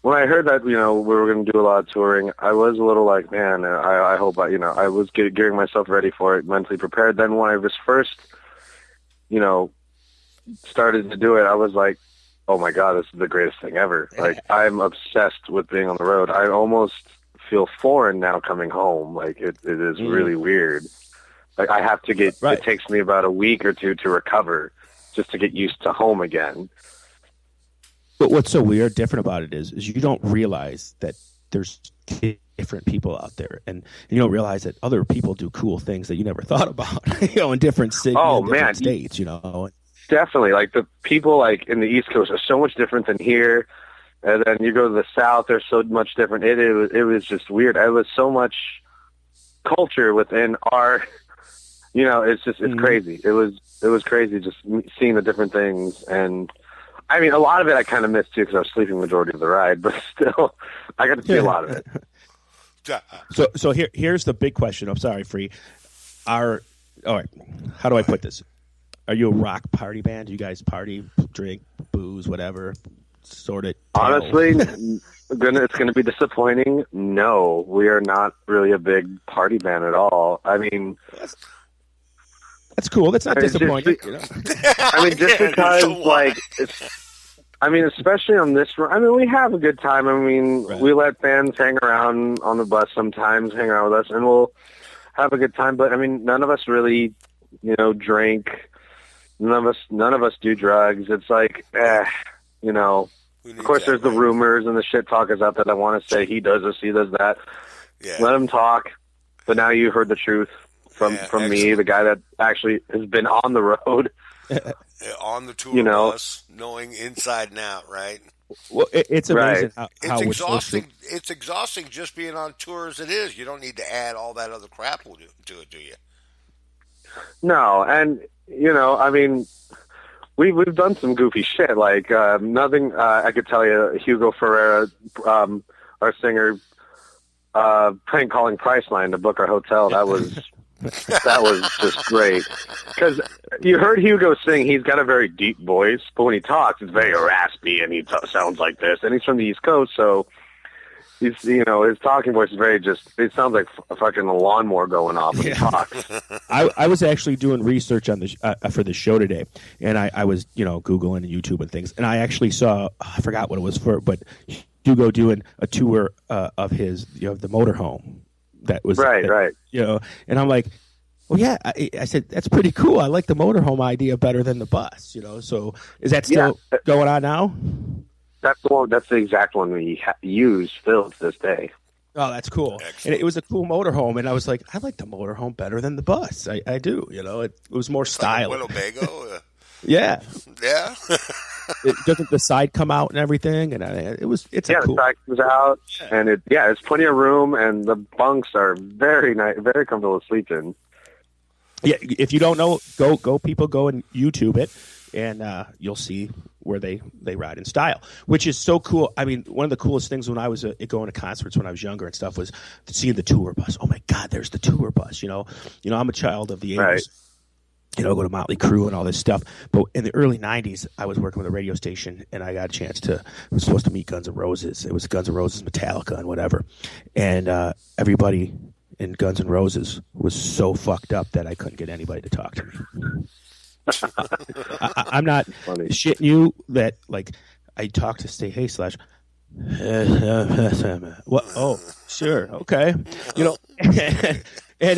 when I heard that we were going to do a lot of touring, I was a little like, man, I hope I was getting myself ready for it, mentally prepared. Then when I was first started to do it, I was like, oh my God, this is the greatest thing ever. Like, I'm obsessed with being on the road. I almost feel foreign now coming home. Like, it is really weird. Like, I have to it takes me about a week or two to recover just to get used to home again. But what's so weird, different about it is you don't realize that there's different people out there, and you don't realize that other people do cool things that you never thought about, in different cities, different states, Definitely. Like, the people like in the East Coast are so much different than here. And then you go to the South, they're so much different. It was just weird. It was so much culture within our, it's crazy. It was crazy just seeing the different things. And I mean, a lot of it I kind of missed too because I was sleeping the majority of the ride, but still, I got to see a lot of it. So here's the big question. I'm sorry, Free. All right, how do I put this? Are you a rock party band? Do you guys party, drink, booze, whatever? Sort of. Honestly, it's gonna be disappointing. No, we are not really a big party band at all. I mean, that's cool. That's not disappointing. Just because especially on this. We have a good time. We let bands hang around on the bus sometimes, hang around with us, and we'll have a good time. But none of us really, drink. None of us do drugs. It's like, Of course, there's the rumors and the shit talkers out there that want to say he does this, he does that. Yeah. Let him talk. But now you heard the truth from me, the guy that actually has been on the road. On the tour bus, knowing inside and out, right? Well, it's amazing how it's exhausting. It's exhausting just being on tour as it is. You don't need to add all that other crap to it, do you? No, and we've done some goofy shit. Like nothing. I could tell you, Hugo Ferreira, our singer, prank calling Priceline to book our hotel. That was just great. Because you heard Hugo sing. He's got a very deep voice, but when he talks, it's very raspy, and he sounds like this. And he's from the East Coast, so he's his talking voice is very it sounds like a fucking lawnmower going off when he talks. I was actually doing research on for the show today, and I was Googling and YouTube and things, and I actually saw, I forgot what it was for, but Hugo doing a tour of his the motorhome. That was right. And I'm like, well, yeah. I said that's pretty cool. I like the motorhome idea better than the bus. So is that still going on now? That's the one. That's the exact one we use still to this day. Oh, that's cool. Excellent. And it was a cool motorhome, and I was like, I like the motorhome better than the bus. I do. It was more stylish. Winnebago. Yeah. Yeah. Doesn't the side come out and everything? And it's cool. The side comes out, and it's plenty of room, and the bunks are very nice, very comfortable to sleep in. Yeah, if you don't know, go and YouTube it, and you'll see where they ride in style, which is so cool. I mean, one of the coolest things when I was going to concerts when I was younger and stuff was seeing the tour bus. Oh my God, there's the tour bus. I'm a child of the 80s. Right. Go to Motley Crue and all this stuff. But in the early 90s, I was working with a radio station, and I got a chance I was supposed to meet Guns N' Roses. It was Guns N' Roses, Metallica, and whatever. And everybody in Guns N' Roses was so fucked up that I couldn't get anybody to talk to me. I'm not shitting you that, like, I talk to Stay Hey Slash. What? Oh, sure. Okay. And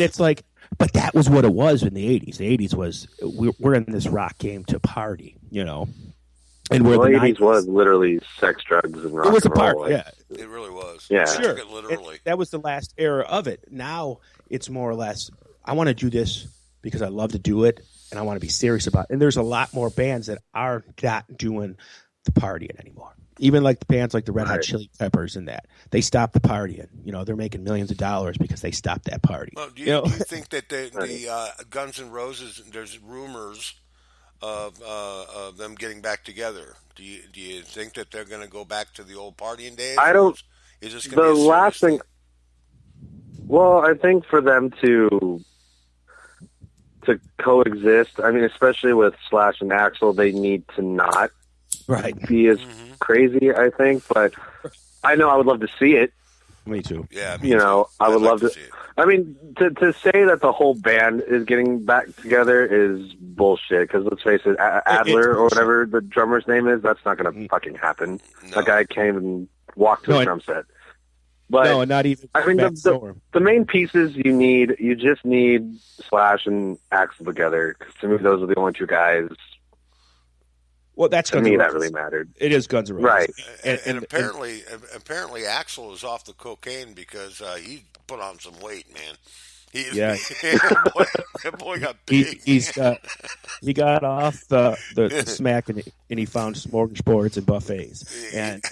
it's like, but that was what it was in the 80s. The 80s was, we're in this rock game to party, And where the 80s was literally sex, drugs, and rock and roll. It was a part, yeah. It really was. Yeah. Sure. It literally. That was the last era of it. Now it's more or less, I want to do this because I love to do it, and I want to be serious about it. And there's a lot more bands that are not doing the partying anymore. Even like the bands like the Red Hot Right. Chili Peppers and that, they stopped the partying. You know, they're making millions of dollars because they stopped that party. Well, do You know? you think that the Guns N' Roses? There's rumors of them getting back together. Do you think that they're going to go back to the old partying days? I don't. Is this The going to be a last serious thing. Well, I think for them to coexist, I mean, especially with Slash and Axl, they need to not Right. be as crazy, I think. But I know I would love to see it. Me too. Yeah, You know, I would love to. see it. I mean, to say that the whole band is getting back together is bullshit. Because let's face it, Adler or whatever the drummer's name is, that's not going to fucking happen. No. That guy can't even walk to a drum set. But No, not even. I mean, Matt Storm. the main pieces you just need Slash and Axl together. 'Cause to me, those are the only two guys. Well, that's To Guns N' me, that Roses. really mattered. It is Guns N' Roses. Right. And apparently Axl is off the cocaine because he put on some weight, man. Yeah. that boy got big. He got off the smack and he found smorgasbords and buffets. And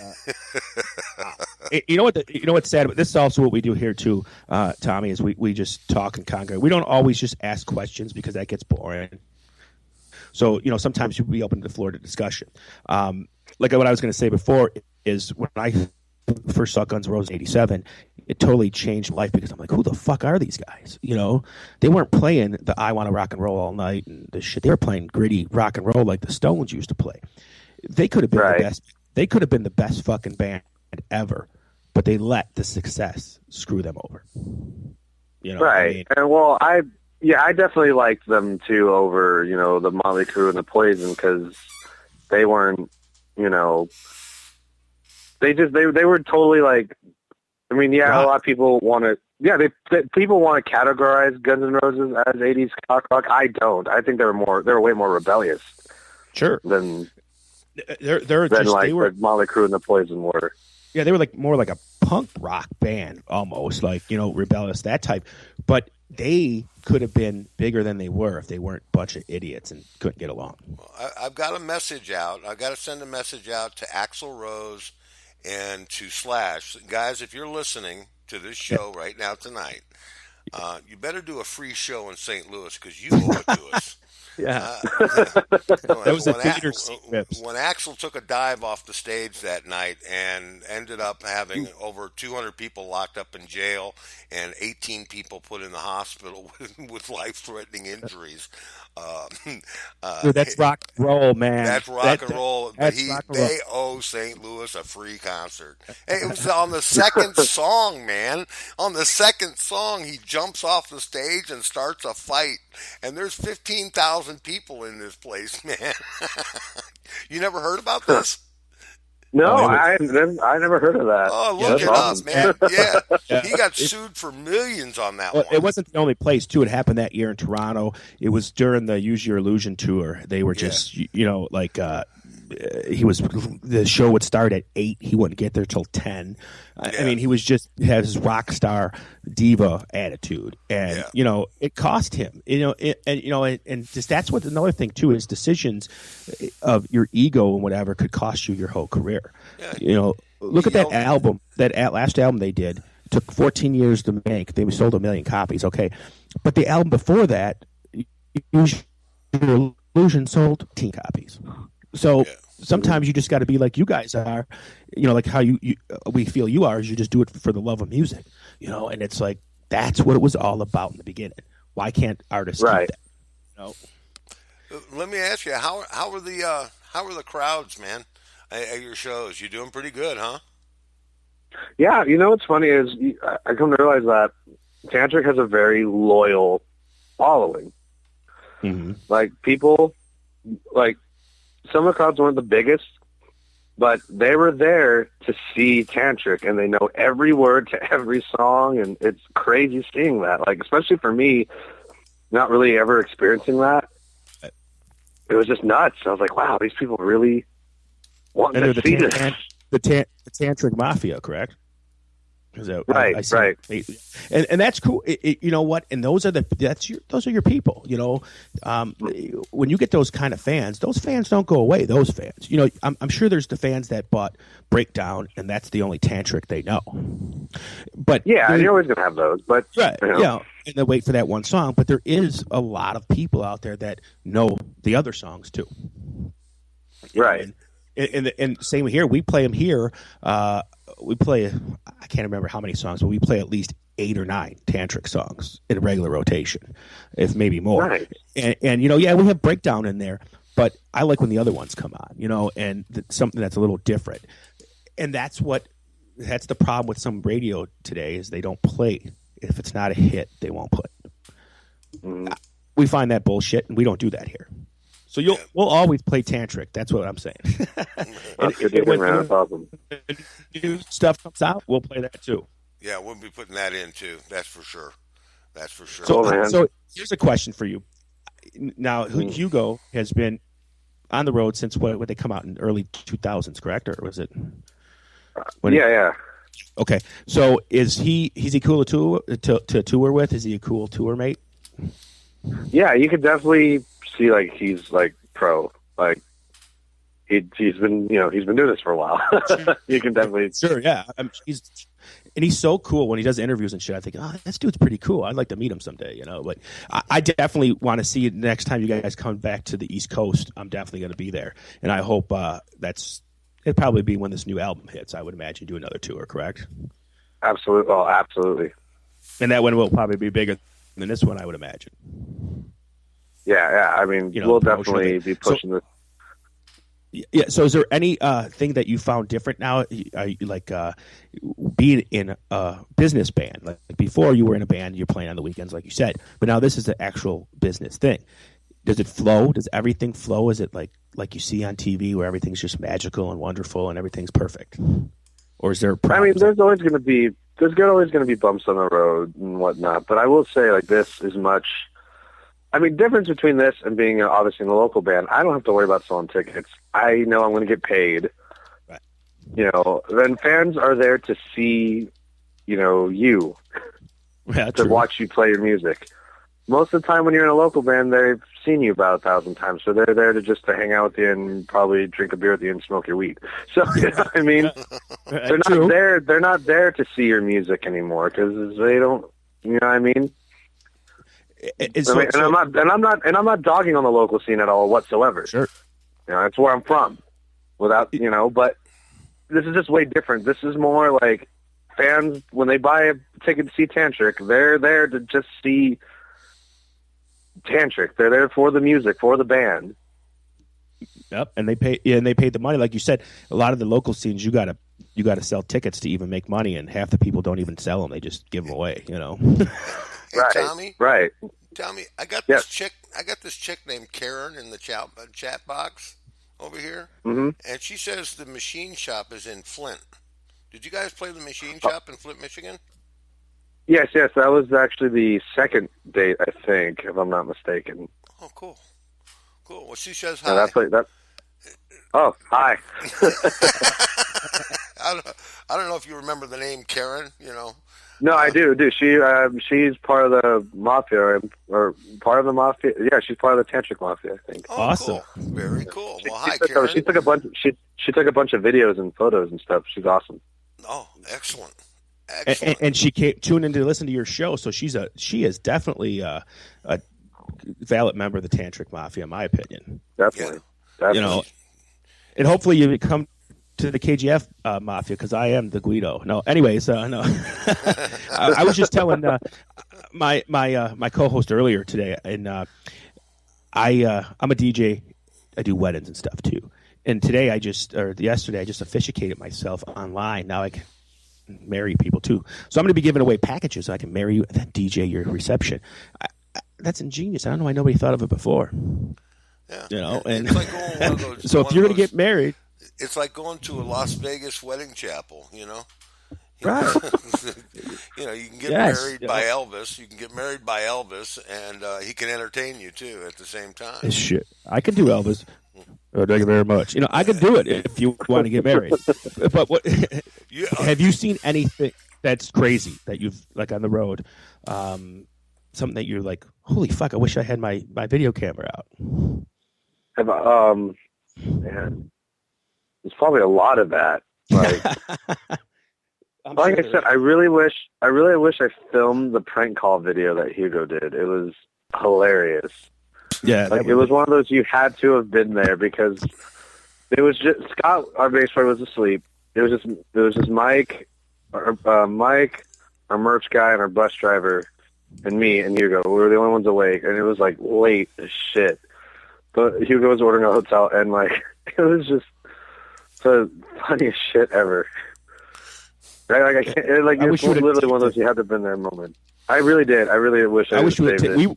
you know what's sad? But this is also what we do here too, Tommy. Is we just talk and congregate. We don't always just ask questions because that gets boring. So sometimes you'll be open to the floor to discussion. Like what I was going to say before is when I first saw Guns N' Roses in '87, it totally changed my life because I'm like, who the fuck are these guys? They weren't playing the I Want to Rock and Roll All Night and the shit. They were playing gritty rock and roll like the Stones used to play. They could have been the best. They could have been the best fucking band ever, but they let the success screw them over. Right. And well, I definitely liked them too over the Motley Crue and the Poison because they weren't they were totally like. I mean, a lot of people want to. Yeah, people want to categorize Guns N' Roses as '80s cock rock. I don't. I think they were way more rebellious. Sure. Than they were Motley Crue and the Poison were. Yeah, they were like more like a punk rock band almost, like rebellious, that type. But they could have been bigger than they were if they weren't a bunch of idiots and couldn't get along. Well, I've got a message out. I've got to send a message out to Axl Rose and to Slash. Guys, if you're listening to this show right now tonight, you better do a free show in St. Louis because you owe it to us. Yeah. That was the theater scripts. When Axl took a dive off the stage that night and ended up having over 200 people locked up in jail and 18 people put in the hospital with life-threatening injuries. Dude, that's rock and roll, man. That's rock and roll. But they roll. owe St. Louis a free concert. Hey, it was on the second song, man. On the second song, he jumps off the stage and starts a fight. And there's 15,000 people in this place, man. You never heard about this? No, I never heard of that. Oh, look it awesome. up, man. Yeah. He got sued for millions on that one. It wasn't the only place, too. It happened that year in Toronto. It was during the Use Your Illusion tour. They were just, the show would start at 8. He wouldn't get there till 10. I mean, he was just had his rock star diva attitude, and it cost him. And just that's what another thing too is decisions of your ego and whatever could cost you your whole career. Yeah. Look at that album, last album they did. It took 14 years to make. They sold 1 million copies. Okay, but the album before that, Use Your Illusion, sold 10 copies. So. Yeah. Sometimes you just got to be like you guys are, like how we feel you are. Is you just do it for the love of music, and it's like that's what it was all about in the beginning. Why can't artists keep that? Let me ask you, how are the crowds, man, at your shows? You doing pretty good, huh? Yeah, what's funny is I come to realize that Tantric has a very loyal following. Mm-hmm. Like people, some of the crowds weren't the biggest, but they were there to see Tantric, and they know every word to every song, and it's crazy seeing that. Like, especially for me, not really ever experiencing that. It was just nuts. I was like, wow, these people really want to see this. The Tantric Mafia, correct? Right. And that's cool. You know what? And those are your people. You know, when you get those kind of fans, those fans don't go away. Those fans, you know, I'm sure there's the fans that bought Breakdown, and that's the only Tantric they know. But yeah, you're always gonna have those. But right, and they wait for that one song. But there is a lot of people out there that know the other songs too. Right. And same here. We play them here. We play, I can't remember how many songs, but we play at least 8 or 9 Tantric songs in regular rotation, if maybe more. Right. And you know, yeah, we have Breakdown in there, but I like when the other ones come on, you know, and something that's a little different. And that's the problem with some radio today is they don't play. If it's not a hit, they won't play. We find that bullshit, and we don't do that here. So we'll always play Tantric. That's what I'm saying. That's good to hear, man. That's awesome. New stuff comes out, we'll play that too. Yeah, we'll be putting that in too. That's for sure. So here's a question for you. Now, Hugo has been on the road since what they come out in early 2000s, correct? Or was it? Yeah. Okay. So is he cool to tour with? Is he a cool tour mate? Yeah, you could definitely see like he's like pro. Like he's been doing this for a while. You can definitely yeah. He's so cool when he does interviews and shit. I think, this dude's pretty cool. I'd like to meet him someday, you know. But I definitely want to see it next time you guys come back to the East Coast. I'm definitely going to be there, and I hope it'd probably be when this new album hits. I would imagine do another tour, correct? Absolutely. Oh, absolutely. And that one will probably be bigger than this one, I would imagine. Yeah. I mean, we'll definitely be pushing this. Yeah. So, is there any thing that you found different now? Are you like being in a business band? Like before, you were in a band, you're playing on the weekends, like you said. But now this is an actual business thing. Does it flow? Does everything flow? Is it like you see on TV where everything's just magical and wonderful and everything's perfect? Or is there problems? I mean, there's always going to be bumps on the road and whatnot. But I will say, like, this is much. I mean, difference between this and being obviously in a local band, I don't have to worry about selling tickets. I know I'm going to get paid. Right. You know, then fans are there to see, you to watch you play your music. Most of the time when you're in a local band, they've seen you about 1,000 times, so they're there to hang out with you and probably drink a beer with you and smoke your weed. So, you know what I mean? They're not there to see your music anymore because they don't, you know what I mean? I'm not dogging on the local scene at all whatsoever. Sure. You know, that's where I'm from. But this is just way different. This is more like fans, when they buy a ticket to see Tantric, they're there to just see Tantric. They're there for the music, for the band. Yep, and they pay the money. Like you said, a lot of the local scenes, you gotta sell tickets to even make money, and half the people don't even sell them; they just give them away. You know. Hey, right. Tommy. Right. Tommy, I got this chick named Karen in the chat box over here, and she says the machine shop is in Flint. Did you guys play the machine shop in Flint, Michigan? Yes. That was actually the second date, I think, if I'm not mistaken. Oh, cool. Well, she says hi. Oh, hi. I don't know if you remember the name Karen. You know. No, I do. She's part of the mafia, or part of the mafia. Yeah, she's part of the Tantric mafia, I think. Oh, awesome. Cool. Very cool. Well, hi, Karen. She took a bunch. She took a bunch of videos and photos and stuff. She's awesome. Oh, excellent. And she tuned in to listen to your show, so she is definitely a valid member of the Tantric Mafia, in my opinion. Definitely. You know, and hopefully you become to the KGF Mafia, because I am the Guido. No, anyways, no. I was just telling my co-host earlier today, and I'm a DJ. I do weddings and stuff too. And yesterday I just officiated myself online. Now I can marry people too. So I'm going to be giving away packages so I can marry you and then DJ your reception. That's ingenious. I don't know why nobody thought of it before. Yeah. You know, and it's like going one of those, so if you're going to get married, it's like going to a Las Vegas wedding chapel, you know? Right. You know, you can get married by Elvis. You can get married by Elvis, and he can entertain you, too, at the same time. Shit. I can do Elvis. Oh, thank you very much. You know, I could do it if you want to get married. But what have you seen anything? that's crazy that you've like on the road, something that you're like, holy fuck, I wish I had my video camera out. Man, there's probably a lot of that. Like, like I said, I really wish I filmed the prank call video that Hugo did. It was hilarious. Yeah, like it was one of those you had to have been there because it was just Scott, our bass player, was asleep. It was just Mike, Mike, our merch guy, and our bus driver, and me and Hugo. We were the only ones awake, and it was like late as shit. But Hugo was ordering a hotel, and like it was just the funniest shit ever. Right? Like I can't. Like it was literally one of those you had to have been there moment. I really did. I really wish I wish you would saved it.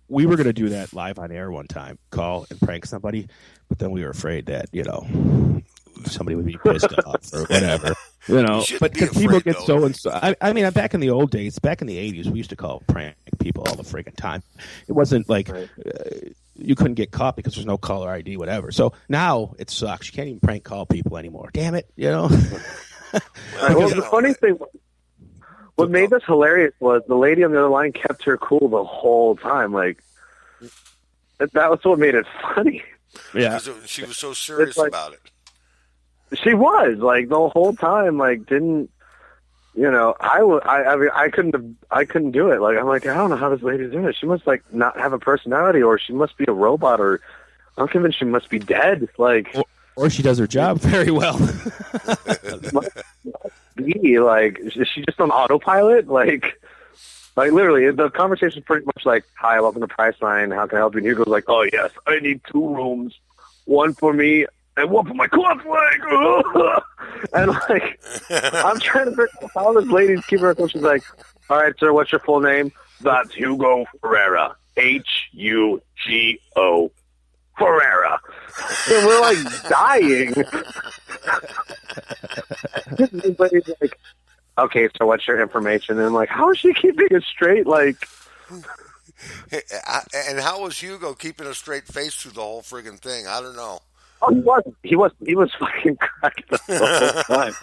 We were going to do that live on air one time, call and prank somebody, but then we were afraid that, somebody would be pissed off or whatever, But because people get so and so. I mean, back in the old days, back in the 80s, we used to call prank people all the friggin' time. It wasn't like you couldn't get caught because there's no caller ID, whatever. So now it sucks. You can't even prank call people anymore. Damn it, Well, the funny thing. What made this hilarious was the lady on the other line kept her cool the whole time. Like, that was what made it funny. Yeah. She was so serious about it. She was, like, the whole time, like, didn't, I couldn't do it. Like, I'm like, I don't know how this lady's doing it. She must, like, not have a personality, or she must be a robot, or I'm convinced she must be dead. Like, or she does her job very well. Like, is she just on autopilot? Like literally, the conversation is pretty much like, "Hi, welcome to Priceline. How can I help you?" And Hugo's like, "Oh yes, I need 2 rooms, one for me and one for my cleft leg." And like, I'm trying to figure out how this lady's keeping her cool. She's like, "All right, sir, what's your full name?" "That's Hugo Ferreira. Hugo Ferreira." And we're like dying. This lady's like, "Okay, so what's your information?" And I'm like, how is she keeping it straight? Like, and how was Hugo keeping a straight face through the whole friggin' thing? I don't know. Oh, he was fucking cracking up the whole time.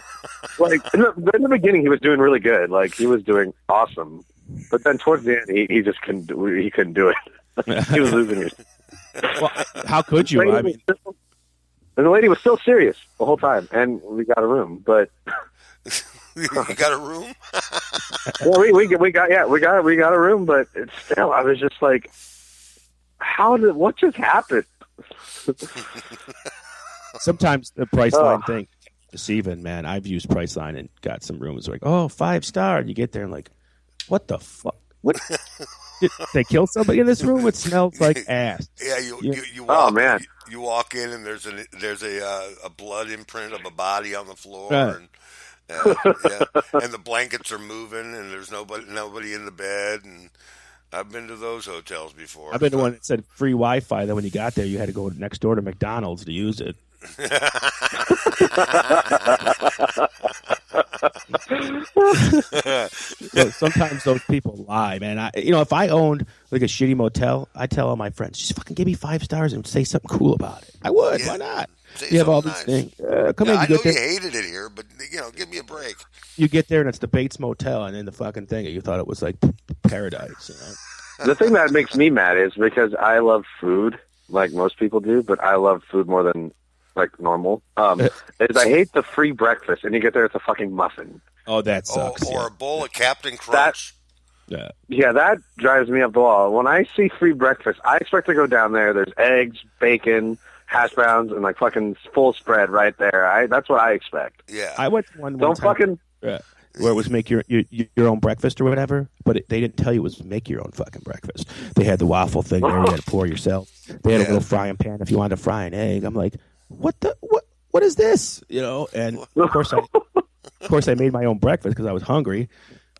Like in the beginning, he was doing really good. Like he was doing awesome, but then towards the end, he just couldn't do it. He was losing it. Well, how could you? I mean, and the lady was still serious the whole time, and we got a room, but. You got a room? Well, we got a room, but it's still. I was just like, what just happened? Sometimes the Priceline thing is deceiving, man. I've used Priceline and got some rooms like, 5-star. And you get there and like, what the fuck? What? Did they kill somebody in this room? It smells like ass. Yeah, you walk, oh man, you walk in and there's a blood imprint of a body on the floor. Right. And the blankets are moving, and there's nobody in the bed. And I've been to those hotels before. I've been to one that said free Wi-Fi. Then when you got there, you had to go next door to McDonald's to use it. So sometimes those people lie, man. If I owned like a shitty motel, I tell all my friends, just fucking give me 5 stars and say something cool about it. I would. Yeah. Why not? You have all these things. Come in. I know you hated it here, but give me a break. You get there and it's the Bates Motel, and then the fucking thing, you thought it was like paradise. The thing that makes me mad is because I love food, like most people do, but I love food more than like normal. Is I hate the free breakfast, and you get there, it's a fucking muffin. Oh, that sucks. Or a bowl of Captain Crunch. Yeah, that drives me up the wall. When I see free breakfast, I expect to go down there. There's eggs, bacon, hash browns, and like fucking full spread right there. That's what I expect. Yeah, I went to one Don't time fucking where it was make your own breakfast or whatever, but they didn't tell you it was make your own fucking breakfast. They had the waffle thing there, you had to pour yourself. They had a little frying pan if you wanted to fry an egg. I'm like, what is this? And of course I made my own breakfast because I was hungry.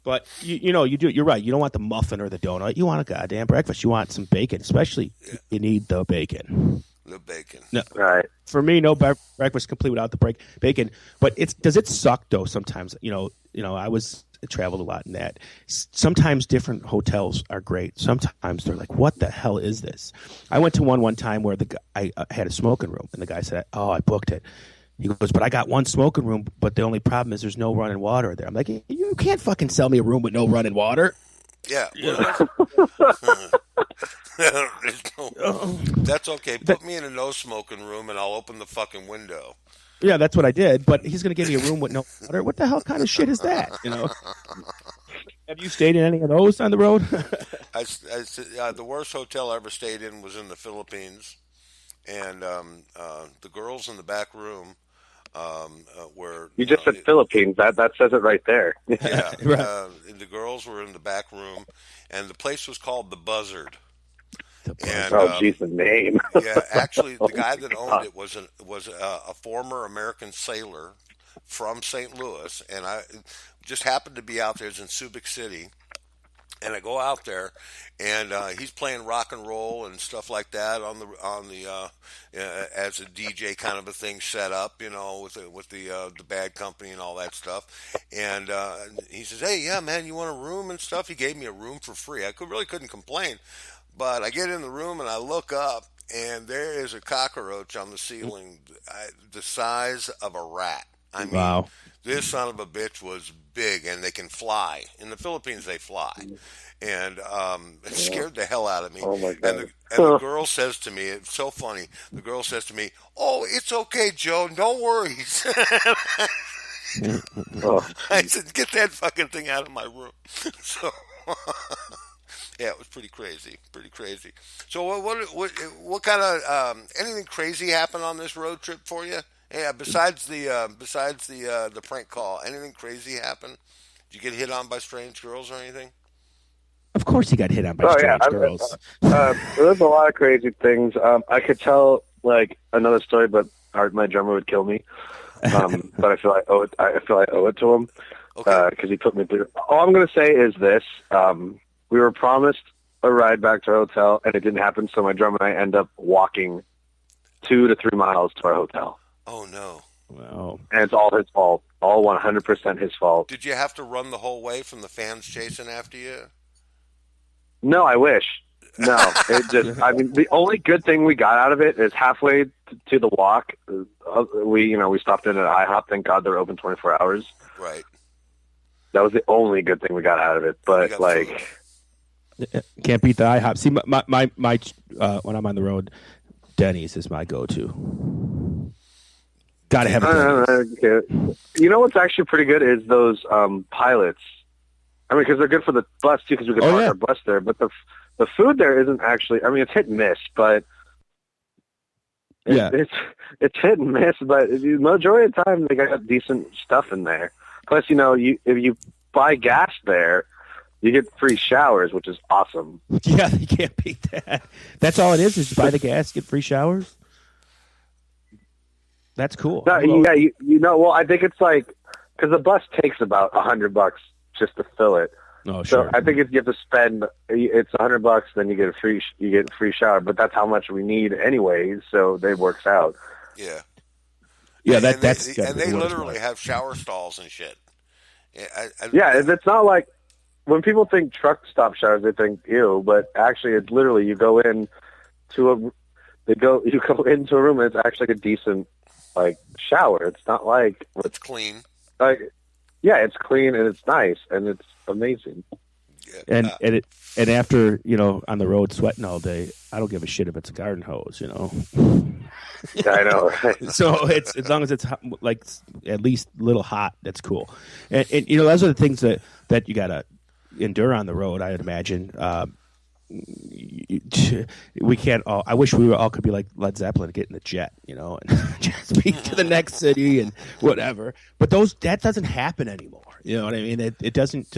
But you're right. You don't want the muffin or the donut. You want a goddamn breakfast. You want some bacon, especially you need the bacon. The bacon. No, right. For me, no breakfast complete without the bacon. But does it suck though? Sometimes I traveled a lot in that. Sometimes different hotels are great. Sometimes they're like, what the hell is this? I went to one time where I had a smoking room, and the guy said, "Oh, I booked it." He goes, but I got one smoking room, but the only problem is there's no running water there. I'm like, you can't fucking sell me a room with no running water. Yeah. That's okay. Put me in a no smoking room and I'll open the fucking window. Yeah, that's what I did. But he's going to give me a room with no water. What the hell kind of shit is that? Have you stayed in any of those on the road? The worst hotel I ever stayed in was in the Philippines, and the girls in the back room were. You just said Philippines. That says it right there. Yeah, Right. The girls were in the back room, and the place was called the Buzzard. And, geez, the name. Yeah, actually, the guy that owned it was a former American sailor from St. Louis, and I just happened to be out there. It's in Subic City, and I go out there, and he's playing rock and roll and stuff like that on the as a DJ kind of a thing set up, with the bad company and all that stuff. And he says, "Hey, yeah, man, you want a room and stuff?" He gave me a room for free. I really couldn't complain. But I get in the room and I look up, and there is a cockroach on the ceiling the size of a rat. I mean, wow. This son of a bitch was big, and they can fly. In the Philippines, they fly. And it scared the hell out of me. Oh, my God. And the girl says to me, it's so funny, the girl says to me, "Oh, it's okay, Joe, no worries." I said, "Get that fucking thing out of my room." So... Yeah, it was pretty crazy. So what kind of anything crazy happened on this road trip for you? Yeah, besides the prank call, anything crazy happen? Did you get hit on by strange girls or anything? Of course, he got hit on by strange girls. There's a lot of crazy things. I could tell like another story, but my drummer would kill me. But I feel I owe it to him because he put me through. All I'm going to say is this. We were promised a ride back to our hotel, and it didn't happen, so my drummer and I end up walking 2 to 3 miles to our hotel. Oh, no. Wow. And it's all his fault. All 100% his fault. Did you have to run the whole way from the fans chasing after you? No, I wish. No. The only good thing we got out of it is halfway to the walk, we stopped in at IHOP. Thank God they're open 24 hours. Right. That was the only good thing we got out of it. But, food. Can't beat the IHOP. See, my when I'm on the road, Denny's is my go-to. Gotta have it. You know what's actually pretty good is those pilots. I mean, because they're good for the bus too, because we can park our bus there. But the food there isn't actually. I mean, it's hit and miss, but it's hit and miss. But the majority of the time, they got decent stuff in there. Plus, if you buy gas there, you get free showers, which is awesome. Yeah, you can't beat that. That's all it is you buy the gas, get free showers? That's cool. No, well, I think it's like, because the bus takes about $100 just to fill it. Oh, sure. So I think if you have to spend, it's $100, then you get a free shower. But that's how much we need anyways, so it works out. Yeah. Yeah, and they literally have shower stalls and shit. It's not like when people think truck stop showers, they think ew, but actually, it's literally you go into a room and it's actually like a decent shower. It's not like it's clean. It's clean and it's nice and it's amazing. And after on the road sweating all day, I don't give a shit if it's a garden hose. Yeah, I know. Right? So it's as long as it's like at least a little hot, that's cool. And those are the things that you gotta endure on the road. I would imagine. We can't all. I wish we all could be like Led Zeppelin, get in the jet, and just be to the next city and whatever. But that doesn't happen anymore. You know what I mean? It doesn't.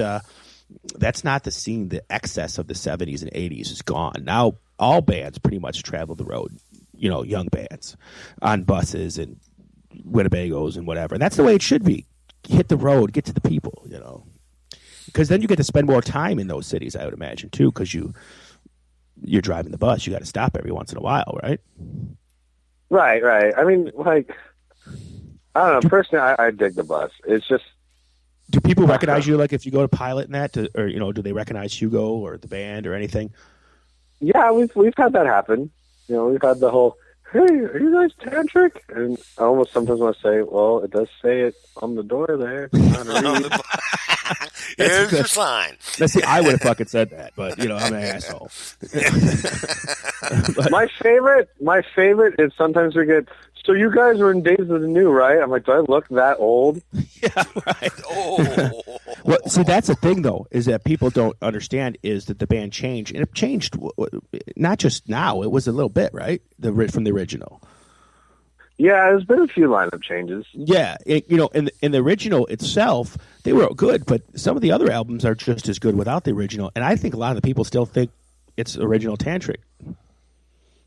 That's not the scene. The excess of the 70s and 80s is gone. Now all bands pretty much travel the road. Young bands on buses and Winnebagos and whatever. And that's the way it should be. Hit the road, get to the people. Because then you get to spend more time in those cities, I would imagine, too, because you're driving the bus. You got to stop every once in a while, right? Right. I mean, I don't know. Personally, I dig the bus. It's just... Do people recognize you, like, if you go to Pilot and that? Or, do they recognize Hugo or the band or anything? Yeah, we've had that happen. We've had the whole, hey, are you guys Tantric? And I almost sometimes want to say, well, it does say it on the door there. Here's your sign. Let's see, I would have fucking said that, but I'm an asshole. My favorite is sometimes we get, so you guys were in Days of the New, right? I'm like, do I look that old? Yeah, right. Oh. Well, see, that's the thing, though, is that people don't understand is that the band changed, and it changed not just now. It was a little bit, right, from the original. Yeah, there's been a few lineup changes. Yeah, in the original itself, they were good, but some of the other albums are just as good without the original, and I think a lot of the people still think it's original Tantric.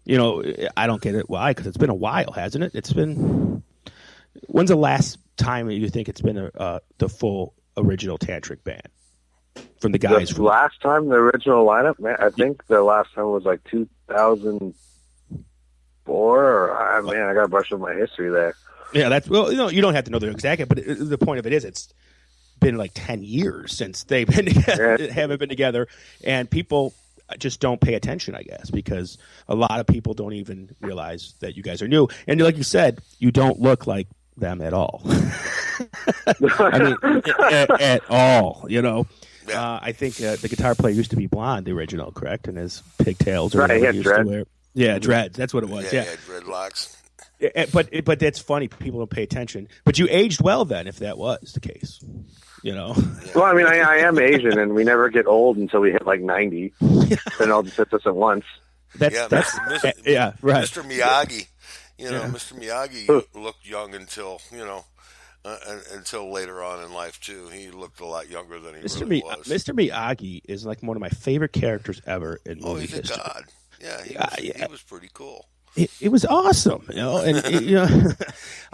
I don't get it. Why? Because it's been a while, hasn't it? It's been. When's the last time you think it's been the full original Tantric band from the guys? Last time the original lineup, man, I think the last time was like 2004. I got to brush up my history there. Yeah, that's you don't have to know the exact, but the point of it is it's been like 10 years since they've been together, haven't been together, and people just don't pay attention, I guess, because a lot of people don't even realize that you guys are new. And like you said, you don't look like them at all. I mean, at all, Yeah. I think the guitar player used to be blonde, the original, correct? And his pigtails or whatever he used to wear. Yeah, dreads. That's what it was. Yeah, dreadlocks. But that's funny. People don't pay attention. But you aged well then, if that was the case. Well, I mean, I am Asian, and we never get old until we hit like 90. Then it all just hits us at once. That's right. Mr. Miyagi, Mr. Miyagi looked young until until later on in life too. He looked a lot younger than he really was. Mr. Miyagi is like one of my favorite characters ever in movie history. He's a god. Yeah, he was pretty cool. It was awesome, and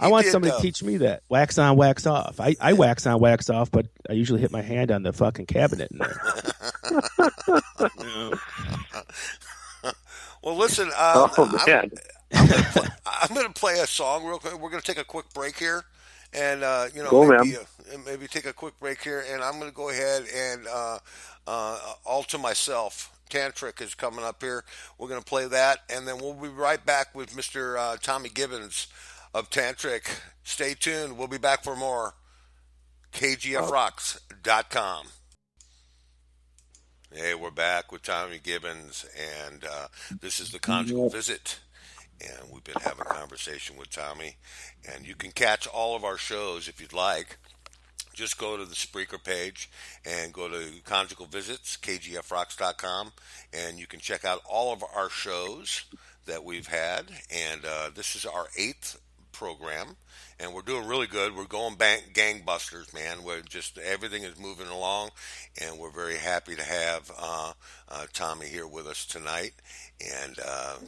I want somebody to teach me that. Wax on, wax off. I wax on, wax off, but I usually hit my hand on the fucking cabinet in there. Well, listen, I'm going to play a song real quick. We're going to take a quick break here, and maybe take a quick break here, and I'm going to go ahead and all to myself. Tantric is coming up here. We're going to play that, and then we'll be right back with Mr. Tommy Gibbons of Tantric. Stay tuned. We'll be back for more. KGFRocks.com. Hey, we're back with Tommy Gibbons, and this is the Conjugal Visit, and we've been having a conversation with Tommy, and you can catch all of our shows if you'd like. Just go to the Spreaker page and go to Conjugal Visits, KGFRocks.com, and you can check out all of our shows that we've had. And this is our 8th program, and we're doing really good. We're going gangbusters, man. We're just everything is moving along, and we're very happy to have Tommy here with us tonight, and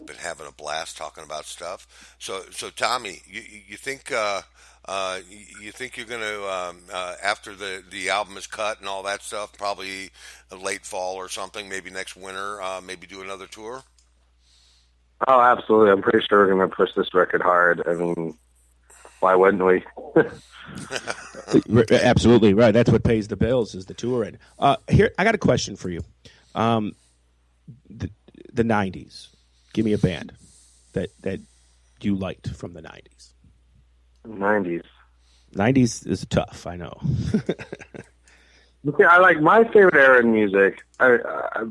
been having a blast talking about stuff. So Tommy, you think? You think you're going to, after the album is cut and all that stuff, probably a late fall or something, maybe next winter, maybe do another tour? Oh, absolutely. I'm pretty sure we're going to push this record hard. I mean, why wouldn't we? Absolutely, right. That's what pays the bills is the touring. Here, I got a question for you. The 90s. Give me a band that you liked from the 90s. 90s is tough, I know. I like my favorite era in music. I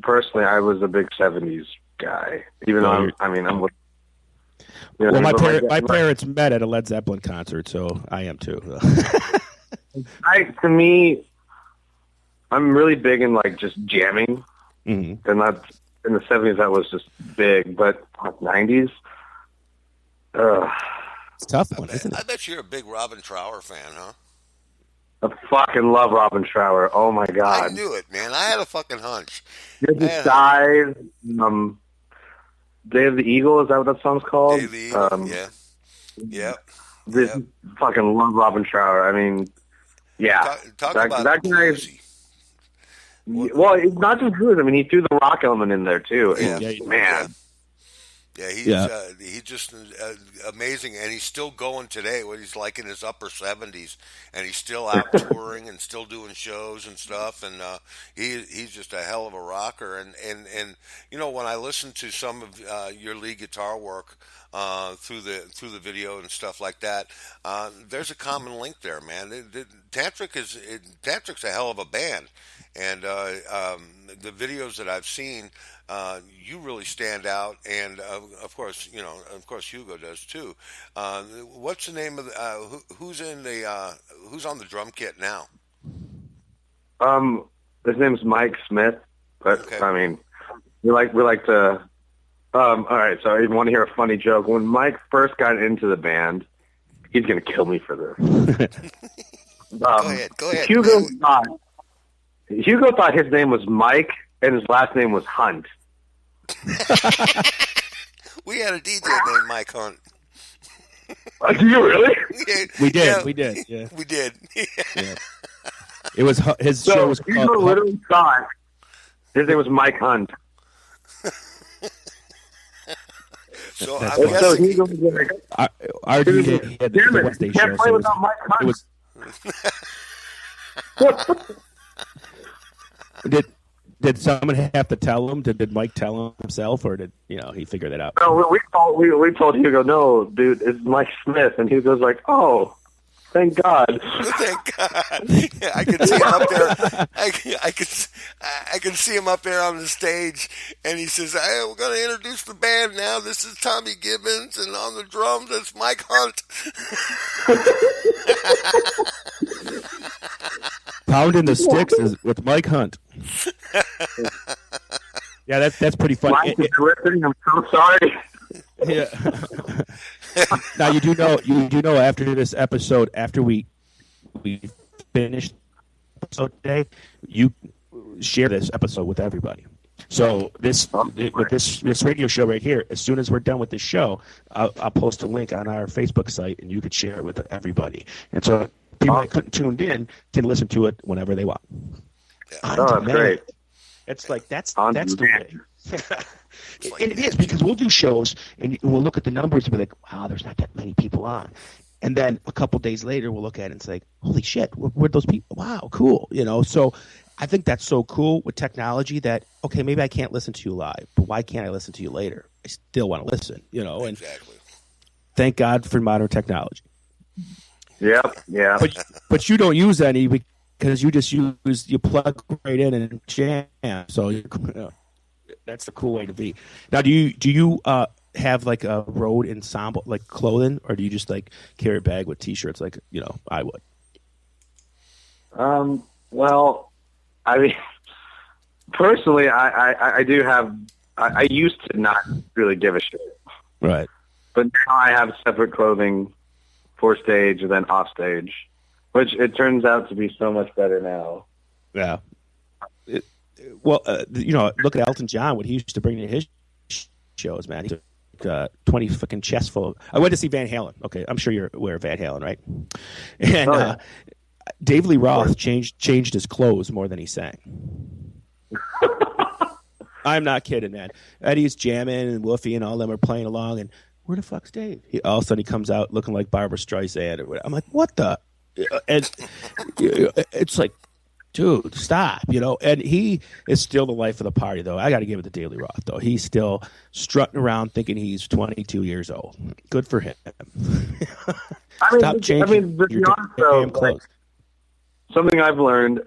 personally, I was a big 70s guy. Even though I'm with. Well, my parents met at a Led Zeppelin concert, so I am too. To me, I'm really big in like just jamming, and that's in the 70s. That was just big, but 90s. It's a tough one, isn't it? I bet you're a big Robin Trower fan, huh? I fucking love Robin Trower. Oh my god! I knew it, man. I had a fucking hunch. Just dies. Day of the Eagle, is that what that song's called? Day of the Eagle. Fucking love Robin Trower. I mean, yeah. Talk about that guy. Well, it's not just blues. I mean, he threw the rock element in there too. Yeah, man. He's just amazing, and he's still going today. What he's like in his upper 70s, and he's still out touring and still doing shows and stuff. And he's just a hell of a rocker. And you know, when I listen to some of your lead guitar work through the video and stuff like that, there's a common link there, man. Tantric's a hell of a band, and the videos that I've seen. You really stand out, and of course, Hugo does too. What's the name of the, who's on the drum kit now? His name's Mike Smith, but okay. I mean, we like to. All right, so I want to hear a funny joke. When Mike first got into the band, he's gonna kill me for this. Go ahead. Hugo thought his name was Mike and his last name was Hunt. We had a DJ named Mike Hunt. Do you really? We did. Yeah. We did. Yeah. It was his show was Hugo called literally thought his name was Mike Hunt. So I'm guessing our DJ had the Wednesday show. Can't play without Mike Hunt. Did someone have to tell him? Did Mike tell him himself, or did he figure that out? No, we told Hugo, no, dude, it's Mike Smith, and Hugo's like, oh, thank God. Thank God. Yeah, I can see him up there. I can see him up there on the stage, and he says, "Hey, we're going to introduce the band now. This is Tommy Gibbons, and on the drums, it's Mike Hunt." Pounding the sticks is with Mike Hunt. Yeah, that's pretty funny. Mike, if you're listening, I'm so sorry. Yeah. Now you do know after this episode, after we finish the episode today, you share this episode with everybody. So with this radio show right here, as soon as we're done with this show, I'll post a link on our Facebook site, and you could share it with everybody. And so people that couldn't tune in can listen to it whenever they want. That's great. It's like that's the way. And it is, because we'll do shows and we'll look at the numbers and be like, wow, there's not that many people on. And then a couple days later, we'll look at it and say, holy shit, where'd those people? Wow, cool. So I think that's so cool with technology that, okay, maybe I can't listen to you live, but why can't I listen to you later? I still want to listen, and exactly. Thank God for modern technology. Yep, yeah. But you don't use any because you just you plug right in and jam. So that's the cool way to be. Now, do you have like a road ensemble, like clothing, or do you just like carry a bag with T-shirts like I would? Well, I mean, personally, I do have. I used to not really give a shit, right? But now I have separate clothing for stage and then off stage, which it turns out to be so much better now. Yeah. Look at Elton John, what he used to bring to his shows, man. He took 20 fucking chests full of... I went to see Van Halen. Okay, I'm sure you're aware of Van Halen, right? And Dave Lee Roth changed his clothes more than he sang. I'm not kidding, man. Eddie's jamming and Wolfie and all them are playing along, and where the fuck's Dave? All of a sudden he comes out looking like Barbara Streisand. I'm like, what the? And it's like, dude, stop, And he is still the life of the party, though. I got to give it to Dave Lee Roth, though. He's still strutting around thinking he's 22 years old. Good for him. Stop changing to be honest, though, clothes. Something I've learned,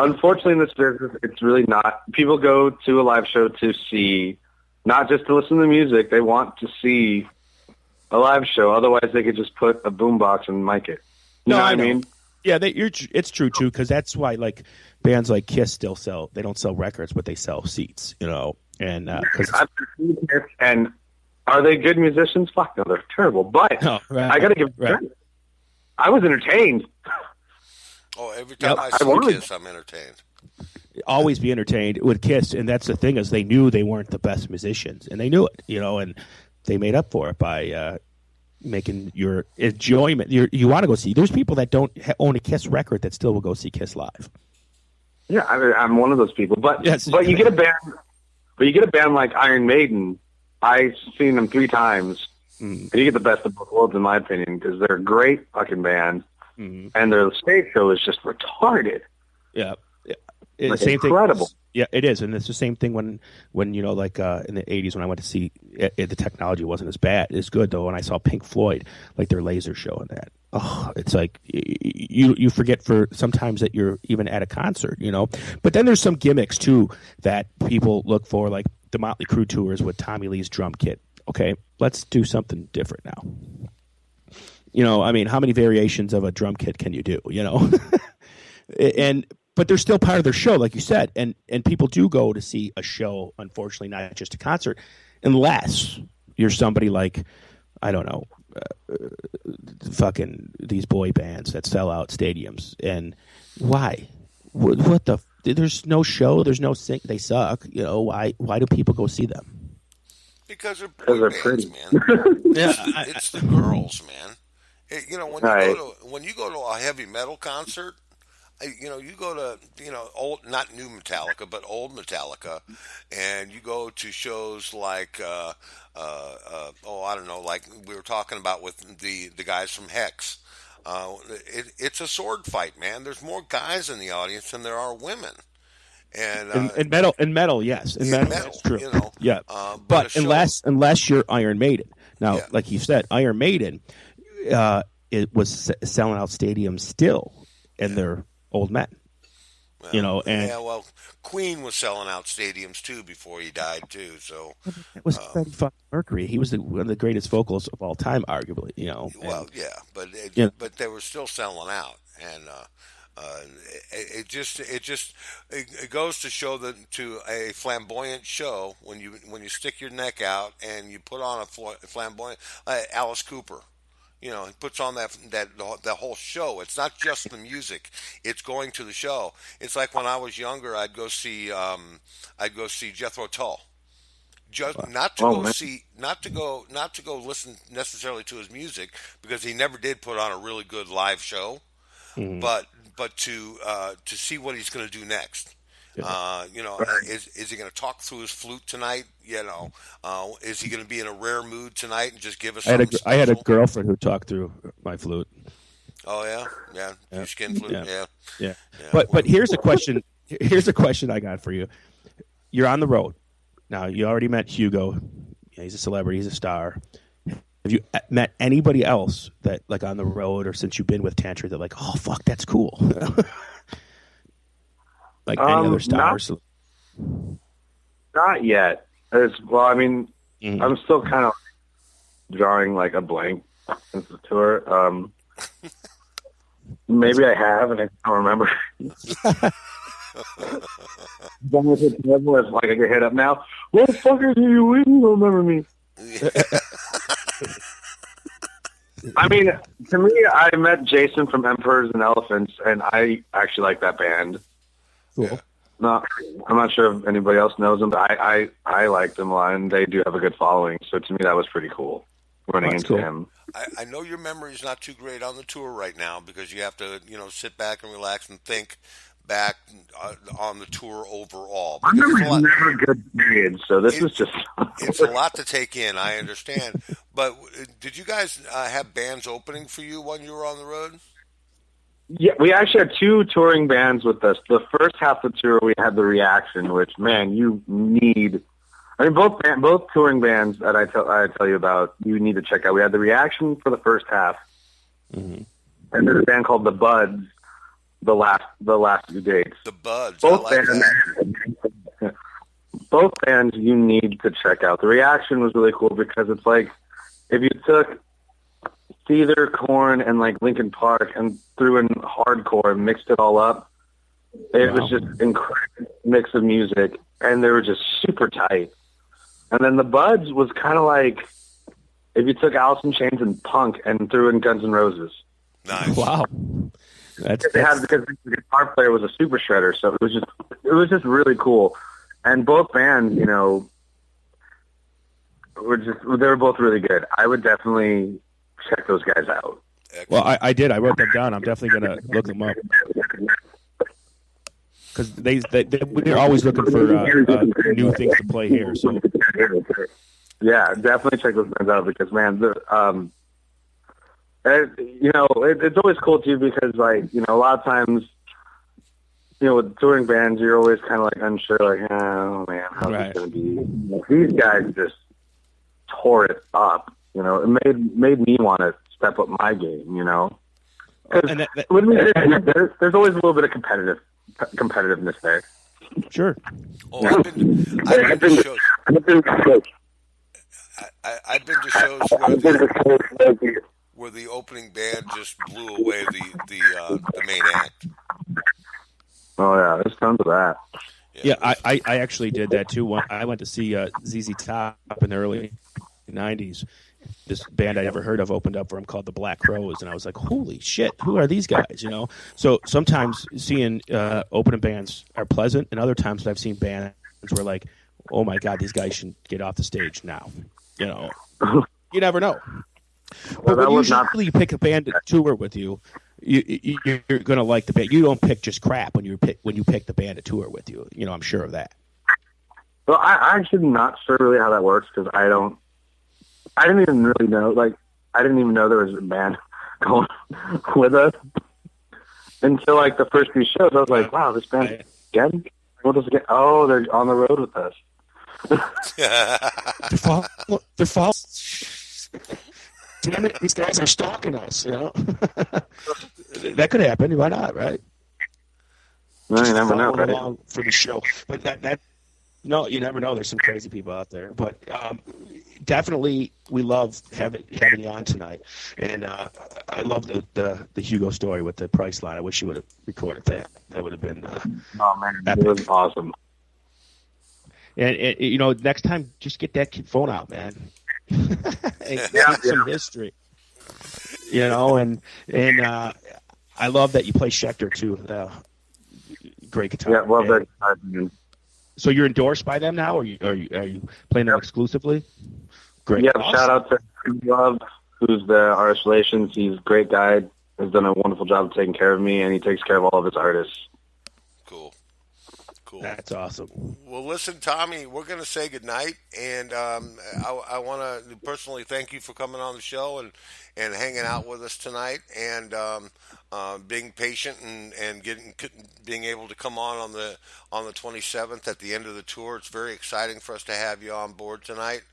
unfortunately in this business, it's really not. People go to a live show to see, not just to listen to the music. They want to see a live show. Otherwise, they could just put a boombox and mic it. You know what I mean? Yeah, it's true too, because that's why like bands like Kiss still sell. They don't sell records, but they sell seats. And I've seen Kiss, and are they good musicians? Fuck no, they're terrible. But I got to give them credit. I was entertained. Oh, every time I see Kiss, I'm entertained. Always be entertained with Kiss, and that's the thing, is they knew they weren't the best musicians, and they knew it, and they made up for it by making your enjoyment. You want to go see. There's people that don't own a Kiss record that still will go see Kiss live. Yeah, I'm one of those people. But you get a band But you get a band like Iron Maiden. I've seen them 3 times. And you get the best of both worlds, in my opinion, because they're a great fucking band. And their stage show is just retarded. Yeah. Like same incredible. Thing. Yeah, it is. And it's the same thing when like in the 80s when I went to see the technology wasn't as bad. It's good, though, when I saw Pink Floyd, like their laser show and that. Oh, it's like you forget for sometimes that you're even at a concert, But then there's some gimmicks, too, that people look for, like the Motley Crue tours with Tommy Lee's drum kit. Okay, let's do something different now. I mean, how many variations of a drum kit can you do, But they're still part of their show, like you said. And people do go to see a show, unfortunately, not just a concert, unless you're somebody like, I don't know, fucking these boy bands that sell out stadiums. And why? What the? There's no show. There's no sing. They suck. Why do people go see them? Because they're pretty, man. It's the girls, man. When you go to a heavy metal concert, you go to old, not new Metallica, but old Metallica, and you go to shows like I don't know, like we were talking about with the guys from Hex. It's a sword fight, man. There's more guys in the audience than there are women. And in metal, yes, in metal, that's true. Yeah, but unless you're Iron Maiden. Now, like you said, Iron Maiden, it was selling out stadiums still, and they're old men. Well, Queen was selling out stadiums too before he died too. So it was Freddie fucking Mercury. He was one of the greatest vocalists of all time, arguably. But they were still selling out, and it goes to show that to a flamboyant show when you stick your neck out and you put on a flamboyant Alice Cooper. He puts on that whole show. It's not just the music; it's going to the show. It's like when I was younger, I'd go see Jethro Tull, not to go listen necessarily to his music because he never did put on a really good live show, but to see what he's going to do next. Is he going to talk through his flute tonight? Is he going to be in a rare mood tonight and just give us something special? I had a girlfriend who talked through my flute. Oh yeah. Your skin flute, yeah. But here's a question. Here's a question I got for you. You're on the road now. You already met Hugo. He's a celebrity. He's a star. Have you met anybody else that, like, on the road or since you've been with Tantric that, like, oh fuck, that's cool? Like any other stars? Not yet. I'm still kind of drawing like a blank since the tour. Maybe I have, and I don't remember. Like I get hit up now. What the fuck are you with? You don't remember me? I mean, to me, I met Jason from Emperors and Elephants, and I actually like that band. Cool. No, I'm not sure if anybody else knows them, but I like them a lot, and they do have a good following. So to me, that was pretty cool running into him. I know your memory is not too great on the tour right now because you have to, sit back and relax and think back on the tour overall. I remember never good periods, so this is just... It's a lot to take in, I understand. But did you guys have bands opening for you when you were on the road? Yeah, we actually had 2 touring bands with us. The first half of the tour, we had The Reaction, which, man, you need... I mean, both touring bands that I tell you about, you need to check out. We had The Reaction for the first half, and there's a band called The Buds, the last few dates. The Buds, Both bands you need to check out. The Reaction was really cool because it's like if you took Seether, Korn, and like Linkin Park and threw in hardcore and mixed it all up. It was just an incredible mix of music, and they were just super tight. And then the Buds was kind of like if you took Alice in Chains and punk and threw in Guns N' Roses. Nice. Wow. Because the guitar player was a super shredder, so it was just really cool. And both bands, they were both really good. I would definitely check those guys out. Well, I did. I wrote them down. I'm definitely going to look them up. because they're always looking for new things to play here. So yeah, definitely check those bands out because man, it's always cool too because like a lot of times with touring bands you're always kind of like unsure like oh man how's it gonna be. These guys just tore it up. It made me want to step up my game. Because there's always a little bit of competitiveness there. Sure. Oh, I've been to shows. I've been to shows where the opening band just blew away the main act. Oh yeah, there's tons of that. Yeah, I actually did that too. I went to see ZZ Top in the early '90s. This band I never heard of opened up for him called the Black Crowes, and I was like, "Holy shit, who are these guys?" So sometimes seeing opening bands are pleasant, and other times I've seen bands where like, "Oh my god, these guys should get off the stage now." You never know. Well, but usually you pick a band to tour with you. You're going to like the band. You don't pick just crap when you pick the band to tour with you. I'm sure of that. Well, I'm actually not sure really how that works because I didn't even really know. Like, I didn't even know there was a band going with us until like the first few shows. I was like, wow, this band again? What does it get? Oh, they're on the road with us. They're following. Damn it, these guys are stalking us, That could happen. Why not, right? No, you never know, right? Along for the show. But no, you never know. There's some crazy people out there. But definitely, we love having you on tonight. And I love the Hugo story with the price line. I wish you would have recorded that. That would have been oh, man, epic. It was awesome. And next time, just get that phone out, man. And some history, and I love that you play Schecter too. Great guitar. Yeah, love that guitar. So you're endorsed by them now, or are you playing them exclusively? Great. Yeah, awesome. Shout out to Love, who's the artist relations. He's a great guy. Has done a wonderful job of taking care of me, and he takes care of all of his artists. Cool. That's awesome. Well, listen, Tommy, we're going to say goodnight, and I want to personally thank you for coming on the show and hanging out with us tonight, and being patient and being able to come on the 27th at the end of the tour. It's very exciting for us to have you on board tonight.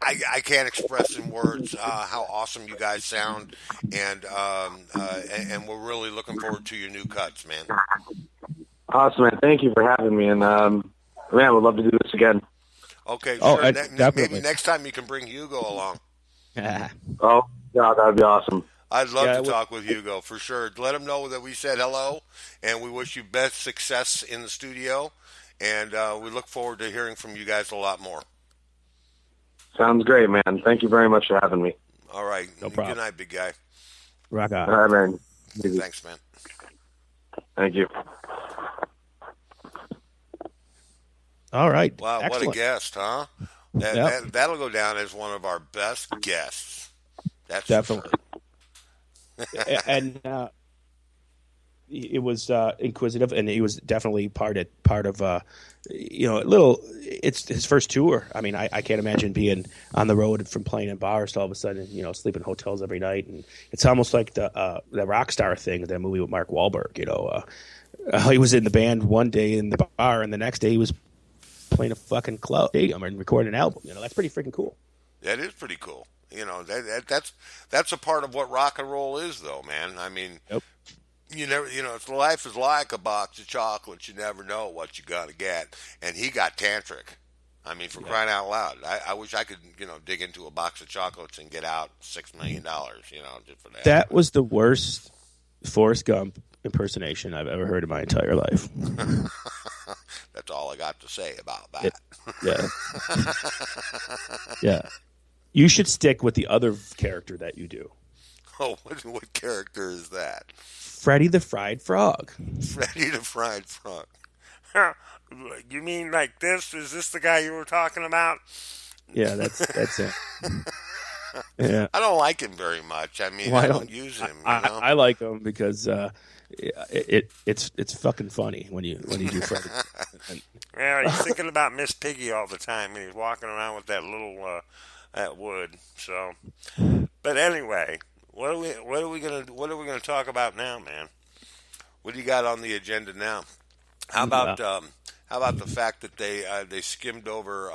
I can't express in words how awesome you guys sound, and we're really looking forward to your new cuts, man. Awesome, man. Thank you for having me, and man, we'd love to do this again. Okay, sure. Maybe next time you can bring Hugo along. Oh, yeah, that'd be awesome. I'd love to talk with Hugo for sure. Let him know that we said hello, and we wish you best success in the studio, and we look forward to hearing from you guys a lot more. Sounds great, man. Thank you very much for having me. All right. No problem. Good night, big guy. Rock on. All right, man. Thanks, man. Thank you. All right. Wow, excellent. What a guest, huh? That'll go down as one of our best guests. That's definitely. And it was inquisitive, and he was definitely part of it's his first tour. I mean, I can't imagine being on the road from playing in bars to all of a sudden, sleeping in hotels every night. And it's almost like the rock star thing, that movie with Mark Wahlberg. He was in the band one day in the bar, and the next day he was playing a fucking club stadium and recording an album. That's pretty freaking cool. That is pretty cool. That's a part of what rock and roll is, though, man. I mean, yep. You never, life is like a box of chocolates. You never know what you're gonna get. And he got Tantric. I mean, for crying out loud, I wish I could, dig into a box of chocolates and get out $6 million, just for that. That was the worst Forrest Gump impersonation I've ever heard in my entire life. That's all I got to say about that. Yeah. You should stick with the other character that you do. Oh, what character is that? Freddy the Fried Frog. Freddy the Fried Frog. You mean like this? Is this the guy you were talking about? Yeah, that's it. Yeah. I don't like him very much. I mean, Well, I don't use him. I like him because it's fucking funny when you do Freddy. Well, he's thinking about Miss Piggy all the time, and he's walking around with that little that wood. So, but anyway, what are we gonna talk about now, man? What do you got on the agenda now? How about the fact that they skimmed over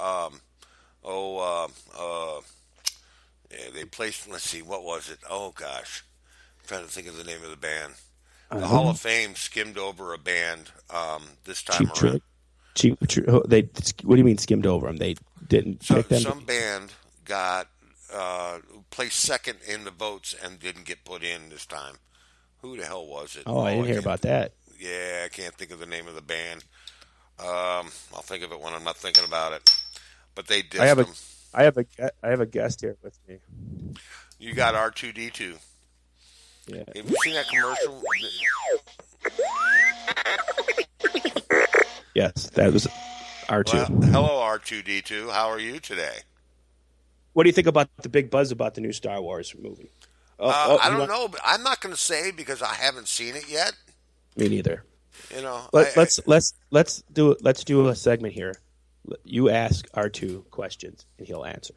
they placed, let's see, what was it? Oh gosh, I'm trying to think of the name of the band. The Hall of Fame skimmed over a band this time around. What do you mean skimmed over them? They didn't pick them? Some band got placed second in the votes and didn't get put in this time. Who the hell was it? Oh, I didn't hear about that. Yeah, I can't think of the name of the band. I'll think of it when I'm not thinking about it. But they dissed them. I have a guest here with me. You got R2D2. Yeah. Have you seen that commercial? Yes, that was R2. Well, hello, R2D2. How are you today? What do you think about the big buzz about the new Star Wars movie? I don't know, but I'm not going to say because I haven't seen it yet. Me neither. You know, let's do a segment here. You ask R2 questions and he'll answer.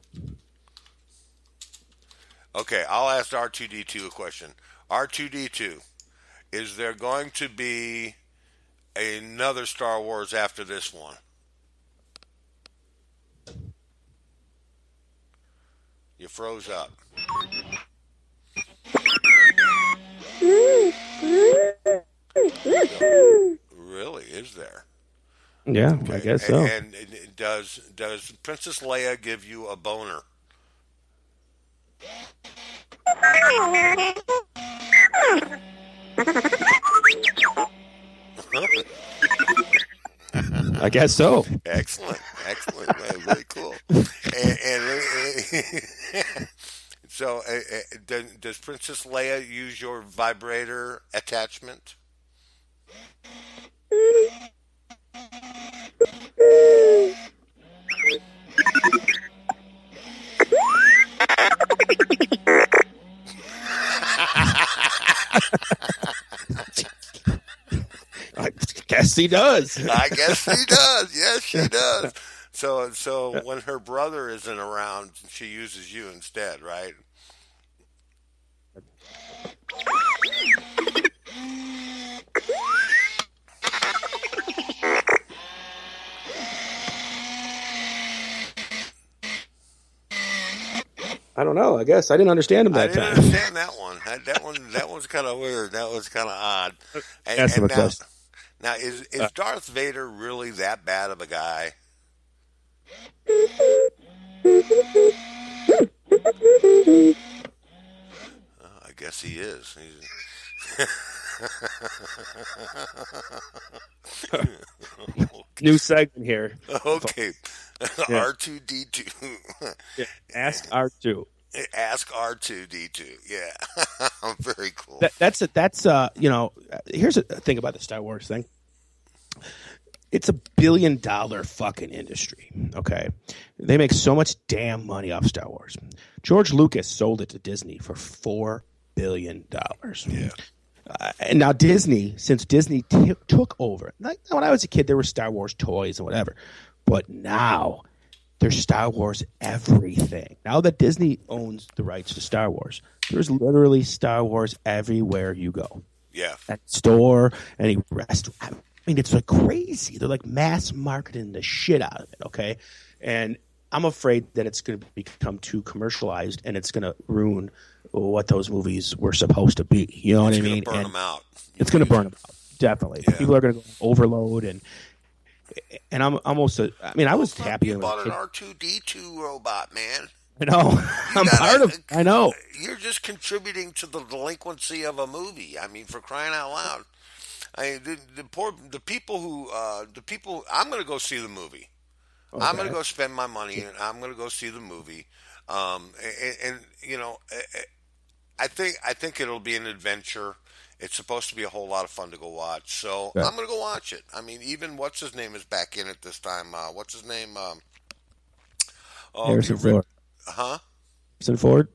Okay, I'll ask R2D2 a question. R2D2, is there going to be another Star Wars after this one? You froze up. Really? Is there? Yeah, Okay. I guess so. And does Princess Leia give you a boner? I guess so. Excellent. Very cool. So, does Princess Leia use your vibrator attachment? I guess he does. I guess she does. Yes, she does. So when her brother isn't around, she uses you instead, right? I don't know. I guess I didn't understand him that time. I didn't understand that one. That one's kind of weird. That was kind of odd. Ask him a question. Now, is Darth Vader really that bad of a guy? I guess he is. New segment here. Okay. Yeah. R2D2. Yeah. Ask R2. Ask R2D2. Yeah. Very cool. That's here's the thing about the Star Wars thing. It's $1 billion fucking industry. Okay. They make so much damn money off Star Wars. George Lucas sold it to Disney for $4 billion. Yeah. And now Disney, since Disney took over, like when I was a kid, there were Star Wars toys and whatever. But now there's Star Wars everything. Now that Disney owns the rights to Star Wars, there's literally Star Wars everywhere you go. Yeah. At store, any restaurant. I mean, it's like crazy. They're like mass marketing the shit out of it, okay? And I'm afraid that it's going to become too commercialized and it's going to ruin what those movies were supposed to be. You know what I mean? It's going to burn them out. It's going to burn them out, definitely. Yeah. People are going to go overload and I'm almost. I was happy. You bought an R2D2 robot, man. I know. I'm part of. I know. You're just contributing to the delinquency of a movie. I mean, for crying out loud. The people. I'm going to go see the movie. Okay. I'm going to go spend my money, and I'm going to go see the movie. And you know, I think it'll be an adventure. It's supposed to be a whole lot of fun to go watch, so I'm going to go watch it. I mean, even what's his name is back in it this time. What's his name? Harrison Ford. Huh? Harrison Ford?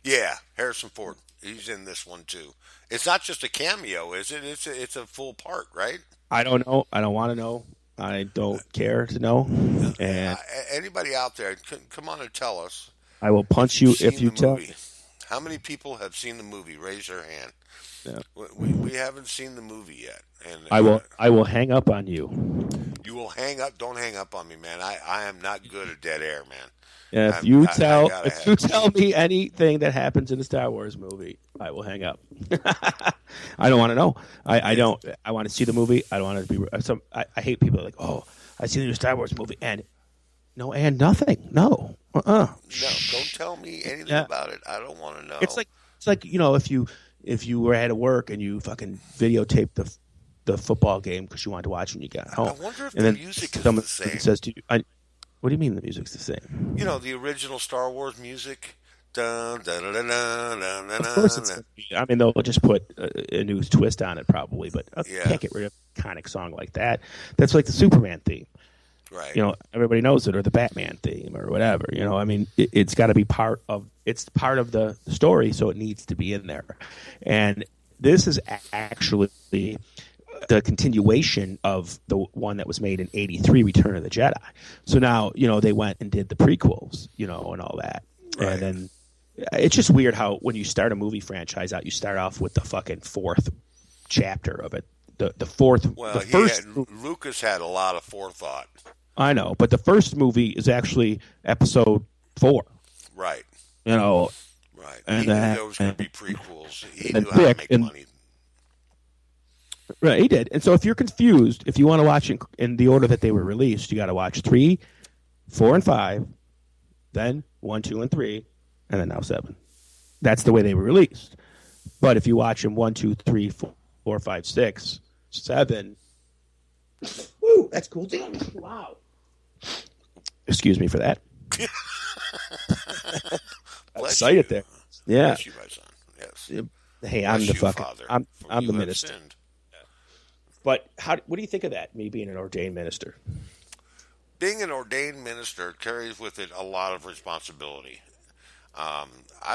Yeah, Harrison Ford. He's in this one too. It's not just a cameo, is it? It's a full part, right? I don't know. I don't want to know. I don't care to know. And Anybody out there, come on and tell us I will punch you if you the tell. movie. How many people have seen the movie? Raise your hand. Yeah. We haven't seen the movie yet, and I will hang up on you. You will hang up. Don't hang up on me, man. I am not good at dead air, man. If you tell me anything that happens in the Star Wars movie, I will hang up. I don't want to know. I don't. I want to see the movie. I don't want to be. I hate people that are like, oh, I see the new Star Wars movie, and nothing. No. No, don't tell me anything about it. I don't want to know. It's like if you were at work and you fucking videotaped the football game because you wanted to watch when you got home. I wonder if the music is the same. Says to you, what do you mean the music's the same? The original Star Wars music. Of course it's gonna be. I mean, they'll just put a new twist on it probably, but you can't get rid of an iconic song like that. That's like the Superman theme. Right. Everybody knows it, or the Batman theme, or whatever. I mean, it's got to be part of the story, so it needs to be in there. And this is actually the continuation of the one that was made in '83, Return of the Jedi. So now, they went and did the prequels, and all that. Right. And then it's just weird how when you start a movie franchise out, you start off with the fucking fourth chapter of it. The fourth. Well, the first, Lucas had a lot of forethought. I know, but the first movie is actually episode 4. Right. Right. And he knew there was going to be prequels. He knew how to make money. Right, he did. And so if you're confused, if you want to watch in the order that they were released, you got to watch 3, 4, and 5, then 1, 2, and 3, and then now 7. That's the way they were released. But if you watch them 1, 2, 3, 4, 5, 6, 7, woo, that's cool. Wow. Excuse me for that. Excited there. Yeah. Bless you, my son. Yes. Hey, I'm the fucking. Father, I'm the minister. But what do you think of that? Me being an ordained minister. Being an ordained minister carries with it a lot of responsibility. I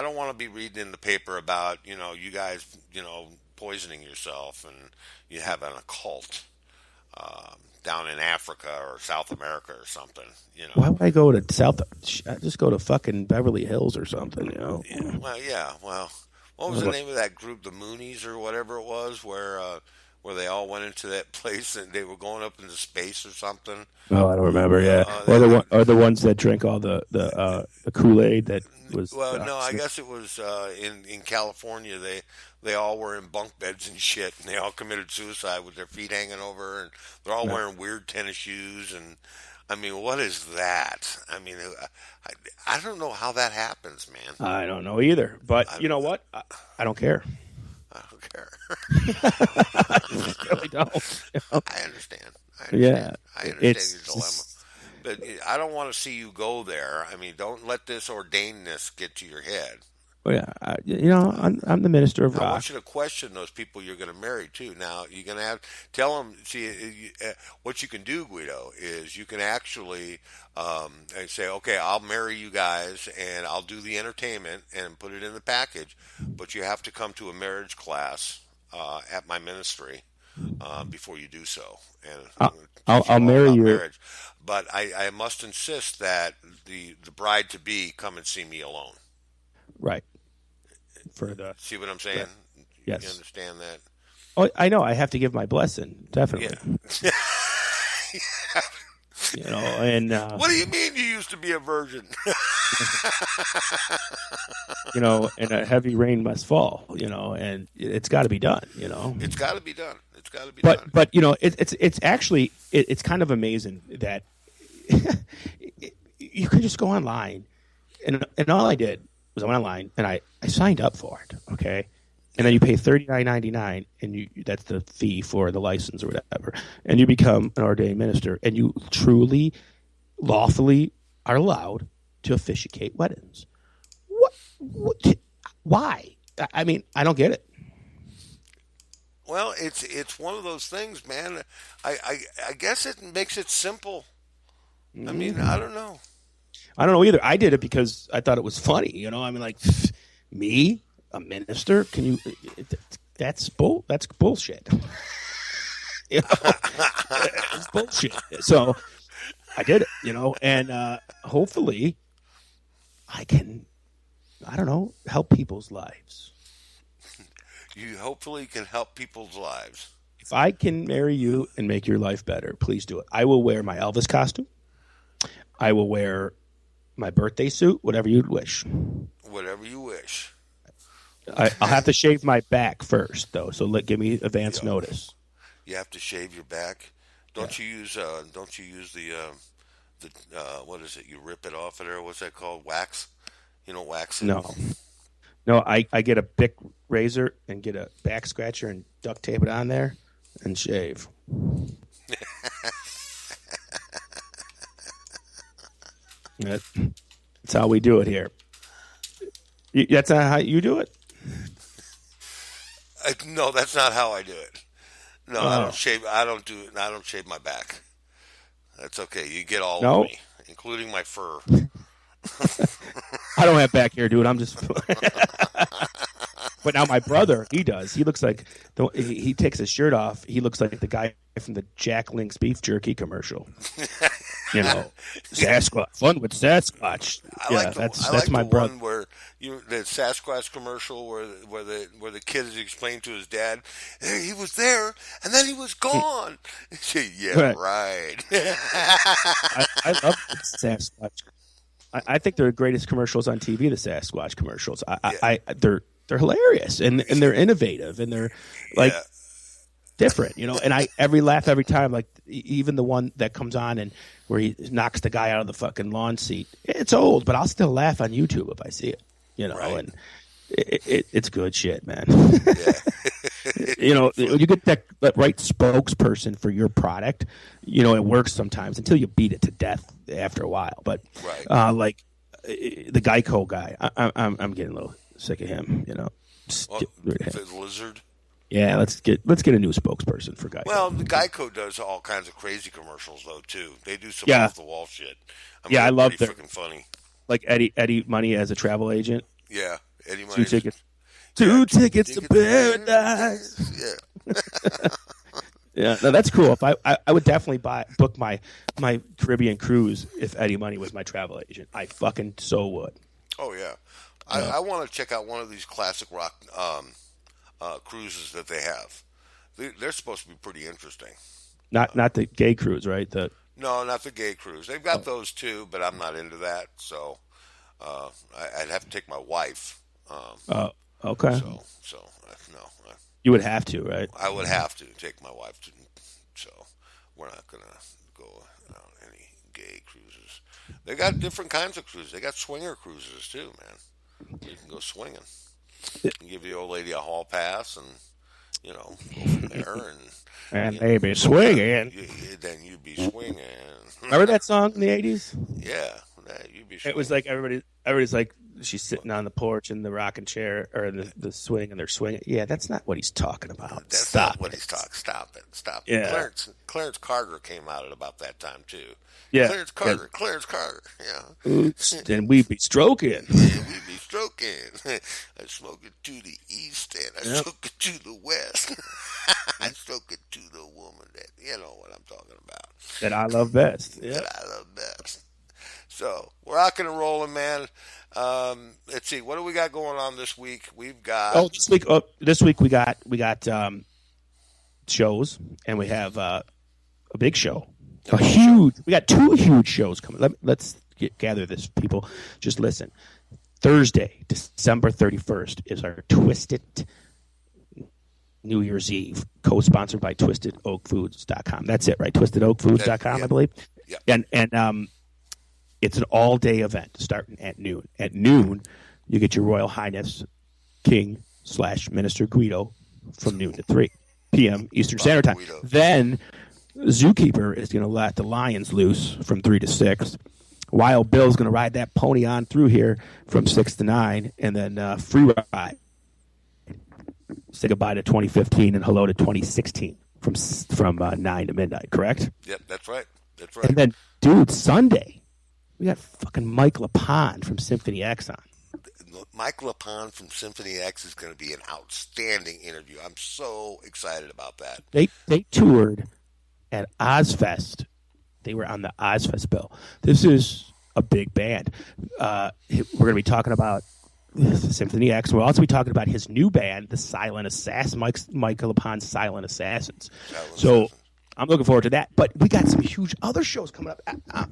don't want to be reading in the paper about you guys poisoning yourself and you have an occult down in Africa or South America or something. Why would I go to South? I just go to fucking Beverly Hills or something. Yeah, well, what was the name of that group, the Moonies or whatever it was, where they all went into that place and they were going up into space or something? Oh, I don't remember. Yeah, or the ones that drank all the Kool-Aid that was. Well, no, I guess it was in California. They all were in bunk beds and shit, and they all committed suicide with their feet hanging over, and they're all wearing weird tennis shoes. And I mean, what is that? I mean, I don't know how that happens, man. I don't know either, but you know what? I don't care. I don't care. I really don't. I understand. Yeah, I understand your dilemma. But I don't want to see you go there. I mean, don't let this ordainedness get to your head. Well, yeah, I'm the minister of rock. I want you to question those people you're going to marry too. Now you're going to tell them. See, what you can do, Guido, is you can actually say, okay, I'll marry you guys and I'll do the entertainment and put it in the package, but you have to come to a marriage class at my ministry before you do so. And I'll marry you. Marriage. But I must insist that the bride to be come and see me alone. Right. See what I'm saying? Right. Yes. You understand that? Oh, I know. I have to give my blessing, definitely. Yeah. And what do you mean you used to be a virgin? And a heavy rain must fall. And it's got to be done. It's got to be done. It's got to be done. But it's actually it's kind of amazing that you can just go online, and all I did was I went online and I signed up for it, okay? And then you pay $39.99, and that's the fee for the license or whatever, and you become an ordained minister, and you truly, lawfully are allowed to officiate weddings. What? Why? I mean, I don't get it. Well, it's one of those things, man. I guess it makes it simple. I mean, I don't know. I don't know either. I did it because I thought it was funny. You know, I mean, like, me, a minister, can you? That's bullshit. You know, it's bullshit. So I did it. You know, and hopefully, I can. I don't know, help people's lives. You hopefully can help people's lives. If I can marry you and make your life better, please do it. I will wear my Elvis costume. I will wear my birthday suit, whatever you'd wish. Whatever you wish. I'll have to shave my back first, though, so give me advance notice. You have to shave your back. Don't you use the what is it? You rip it off of there. What's that called? Wax. You don't wax it. No. I get a Bic razor and get a back scratcher and duct tape it on there and shave. That's how we do it here. That's not how you do it? No, that's not how I do it. No, I don't shave. I don't shave my back. That's okay. You get all of me, including my fur. I don't have back hair, dude. I'm just. But now my brother, he does. He looks like he takes his shirt off. He looks like the guy from the Jack Link's beef jerky commercial. You know, Sasquatch, fun with Sasquatch. That's my brother. One where the Sasquatch commercial where the kid is explaining to his dad, hey, he was there and then he was gone. Yeah, right. I love Sasquatch. I think they're the greatest commercials on TV. The Sasquatch commercials. They're hilarious and they're innovative and they're like different, you know. And I laugh every time. Like even the one that comes on and where he knocks the guy out of the fucking lawn seat. It's old, but I'll still laugh on YouTube if I see it, you know. Right. And it's good shit, man. You know, you get that right spokesperson for your product. You know, it works sometimes until you beat it to death after a while. But like the Geico guy, I'm getting a little sick of him. You know, the lizard. Yeah, let's get a new spokesperson for Geico. Well, the Geico does all kinds of crazy commercials though too. They do some off the wall shit. I love that. Freaking funny. Like Eddie Money as a travel agent. Yeah, Eddie Money. Two tickets to paradise. Yeah. Yeah, no, that's cool. If I would definitely book my Caribbean cruise if Eddie Money was my travel agent. I fucking so would. Oh yeah, I want to check out one of these classic rock cruises that they have. They're supposed to be pretty interesting. Not the gay cruise, right? No, not the gay cruise. They've got those too, but I'm not into that. So I'd have to take my wife. Okay. So no. You would have to, right? I would have to take my wife to. So we're not gonna go on any gay cruises. They got different kinds of cruises. They got swinger cruises too, man. You can go swinging. Give the old lady a hall pass, and go from there, and they be swinging. Then you'd be swinging. Remember that song in the '80s? Yeah, you'd be swinging. It was like everybody's like, she's sitting on the porch in the rocking chair or the swing, and they're swinging. Yeah, that's not what he's talking about. That's not what he's talking. Stop it. Stop it. Yeah. Clarence Carter came out at about that time too. Yeah. Clarence Carter. Yeah. Oops, and we be stroking. Yeah, we be stroking. I smoke it to the east and I stroke it to the west. I stroke it to the woman that you know what I'm talking about. That I love best. Yeah. That I love best. So we're rocking and rolling, man. Let's see, what do we got going on this week? We've got this week we got shows, and we have a big show. We got two huge shows coming. Let's gather this, people. Just listen. Thursday, December 31st is our Twisted New Year's Eve, co-sponsored by twistedoakfoods.com. That's it, right? twistedoakfoods.com, I believe. Yeah. And it's an all-day event starting at noon. At noon, you get your Royal Highness King/Minister Guido from noon to 3 p.m. Eastern Standard Time. Guido. Then Zookeeper is going to let the lions loose from 3 to 6. Wild Bill's going to ride that pony on through here from 6 to 9. And then Free Ride. Say goodbye to 2015 and hello to 2016 from 9 to midnight, correct? Yep, that's right. That's right. And then, dude, Sunday, We got fucking Mike LaPond from Symphony X on. Mike LaPond from Symphony X is going to be an outstanding interview. I'm so excited about that. They toured at Ozfest. They were on the Ozfest bill. This is a big band. We're going to be talking about Symphony X. We'll also be talking about his new band, the Silent Assassin, Michael LaPond's Silent Assassins. I'm looking forward to that. But we got some huge other shows coming up.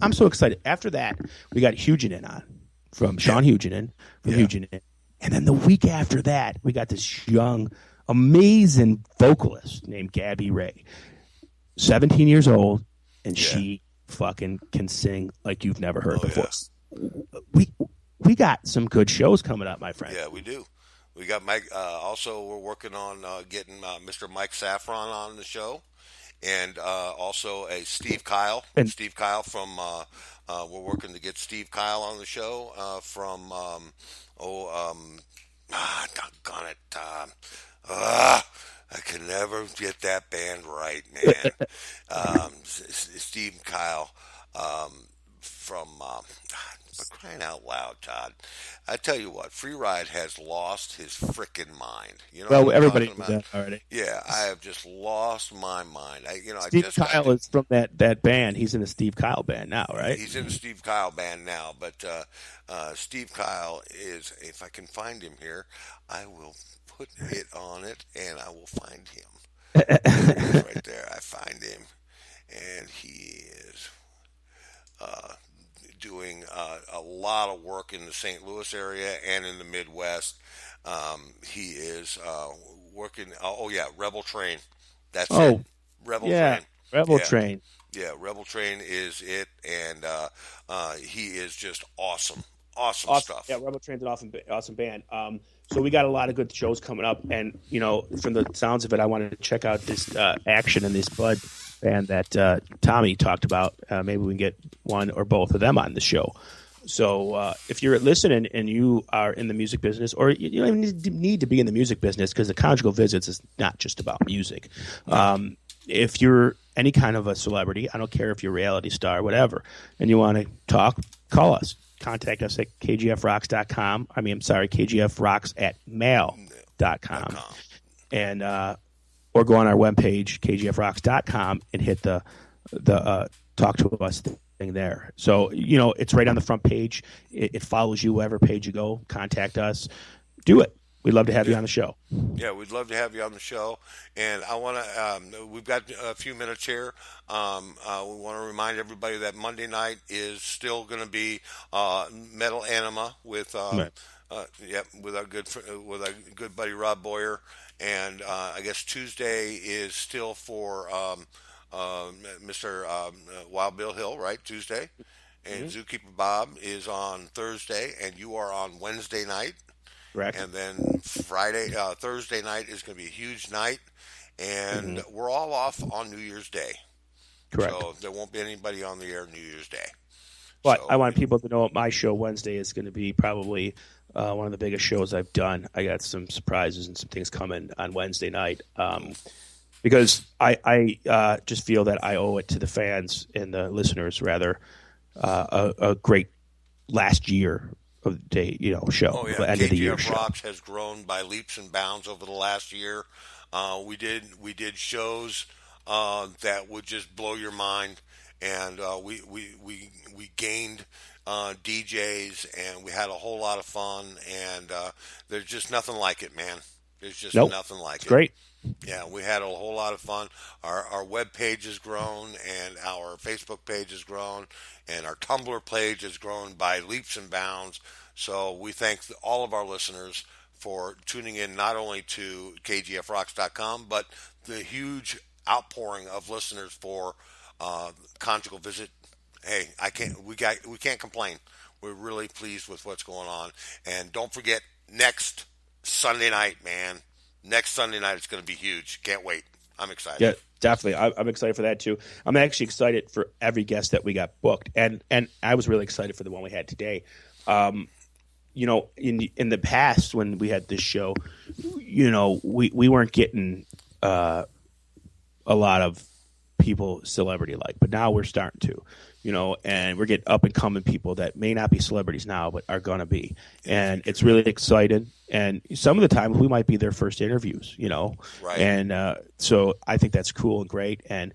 I'm so excited. After that, we got Huguenin on from Sean Huguenin from Huguenin. And then the week after that, we got this young, amazing vocalist named Gabby Ray. 17 years old, and she fucking can sing like you've never heard before. Yeah. We got some good shows coming up, my friend. Yeah, we do. We got Mike. Also, we're working on getting Mr. Mike Saffron on the show, and also a Steve Kyle. Steve Kyle from. We're working to get Steve Kyle on the show from. Doggone it. I can never get that band right, man. Steve Kyle from. But crying out loud, Todd. I tell you what, Freeride has lost his frickin' mind. You know well, everybody knows that already. Yeah, I have just lost my mind. Steve Kyle is from that band. He's in the Steve Kyle band now, right? He's in the Steve Kyle band now, but Steve Kyle is, if I can find him here, I will put it on it, and I will find him. Right there, I find him, and he is doing a lot of work in the St. Louis area and in the Midwest. He is working. Rebel Train. That's it. Rebel Train. Rebel Train. Yeah, Rebel Train is it, and he is just awesome. Awesome stuff. Yeah, Rebel Train's an awesome band. So we got a lot of good shows coming up, and from the sounds of it, I wanted to check out this Action and this Bud band that Tommy talked about. Maybe we can get one or both of them on the show. So if you're listening and you are in the music business, or you don't even need to be in the music business, because the Conjugal Visits is not just about music. If you're any kind of a celebrity, I don't care if you're a reality star, whatever, and you want to talk, call us. Contact us at kgfrocks.com. kgfrocks@mail.com. And or go on our webpage, kgfrocks.com, and hit the talk to us thing there. So, it's right on the front page. It follows you wherever page you go. Contact us. Do it. We'd love to have you on the show. Yeah, we'd love to have you on the show. And I want to, we've got a few minutes here. We want to remind everybody that Monday night is still going to be Metal Anima with with our good buddy Rob Boyer. And I guess Tuesday is still for Mr. Wild Bill Hill, right? Tuesday. And Zookeeper Bob is on Thursday, and you are on Wednesday night. Correct. And then Thursday night is going to be a huge night, and we're all off on New Year's Day. Correct. So there won't be anybody on the air New Year's Day. But I want people to know my show Wednesday is going to be probably one of the biggest shows I've done. I got some surprises and some things coming on Wednesday night because I just feel that I owe it to the fans and the listeners, rather, a great last year of the day, show. Oh, yeah. The end of the year show. Rocks has grown by leaps and bounds over the last year. We did shows that would just blow your mind, and we gained DJs, and we had a whole lot of fun, and there's just nothing like it, man. There's just nothing like it. Great. Yeah, we had a whole lot of fun. Our web page has grown, and our Facebook page has grown, and our Tumblr page has grown by leaps and bounds. So we thank all of our listeners for tuning in, not only to kgfrocks.com, but the huge outpouring of listeners for Conjugal Visit. Hey, we can't complain. We're really pleased with what's going on. And don't forget, next Sunday night, man. Next Sunday night, it's going to be huge. Can't wait. I'm excited. Yeah, definitely. I'm excited for that, too. I'm actually excited for every guest that we got booked. And I was really excited for the one we had today. In the past, when we had this show, we weren't getting a lot of people celebrity like, but now we're starting to, and we're getting up and coming people that may not be celebrities now, but are going to be. And it's really exciting. And some of the time we might be their first interviews, Right. And so I think that's cool and great. And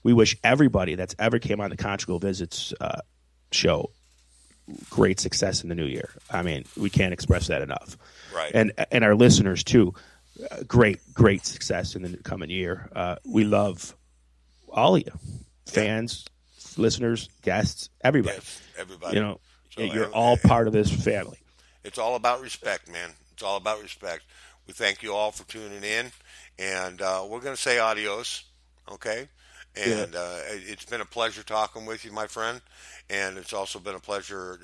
we wish everybody that's ever came on the Conjugal Visits show great success in the new year. I mean, we can't express that enough. Right. And our listeners too, great success in the coming year. We love all of you, fans, listeners, guests, everybody. Yes, everybody. So you're all part of this family. It's all about respect, man. It's all about respect. We thank you all for tuning in, and we're going to say adios, okay? And it's been a pleasure talking with you, my friend. And it's also been a pleasure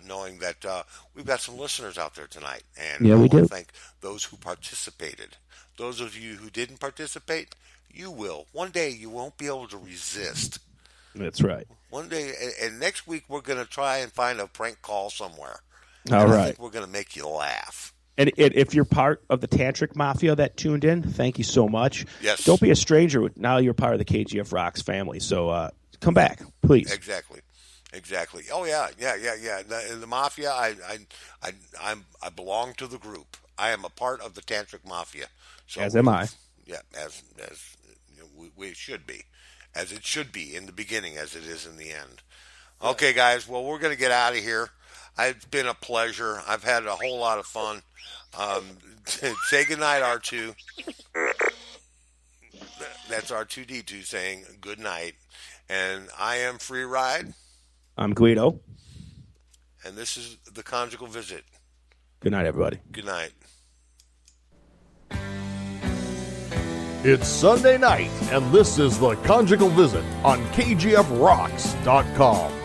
knowing that we've got some listeners out there tonight. And we do. Thank those who participated. Those of you who didn't participate, you will. One day you won't be able to resist. That's right. One day, and next week we're going to try and find a prank call somewhere. All right. I think we're going to make you laugh. And if you're part of the Tantric Mafia that tuned in, thank you so much. Yes. Don't be a stranger. Now you're part of the KGF Rocks family. So come back, please. Exactly. Oh yeah. In the Mafia, I belong to the group. I am a part of the Tantric Mafia. So as am I. Yeah, as we should be, as it should be in the beginning, as it is in the end. Okay, guys. Well, we're going to get out of here. It's been a pleasure. I've had a whole lot of fun. Say goodnight, R2. That's R2D2 saying good night. And I am Free Ride. I'm Guido. And this is the Conjugal Visit. Good night, everybody. Good night. It's Sunday night, and this is the Conjugal Visit on KGFRocks.com.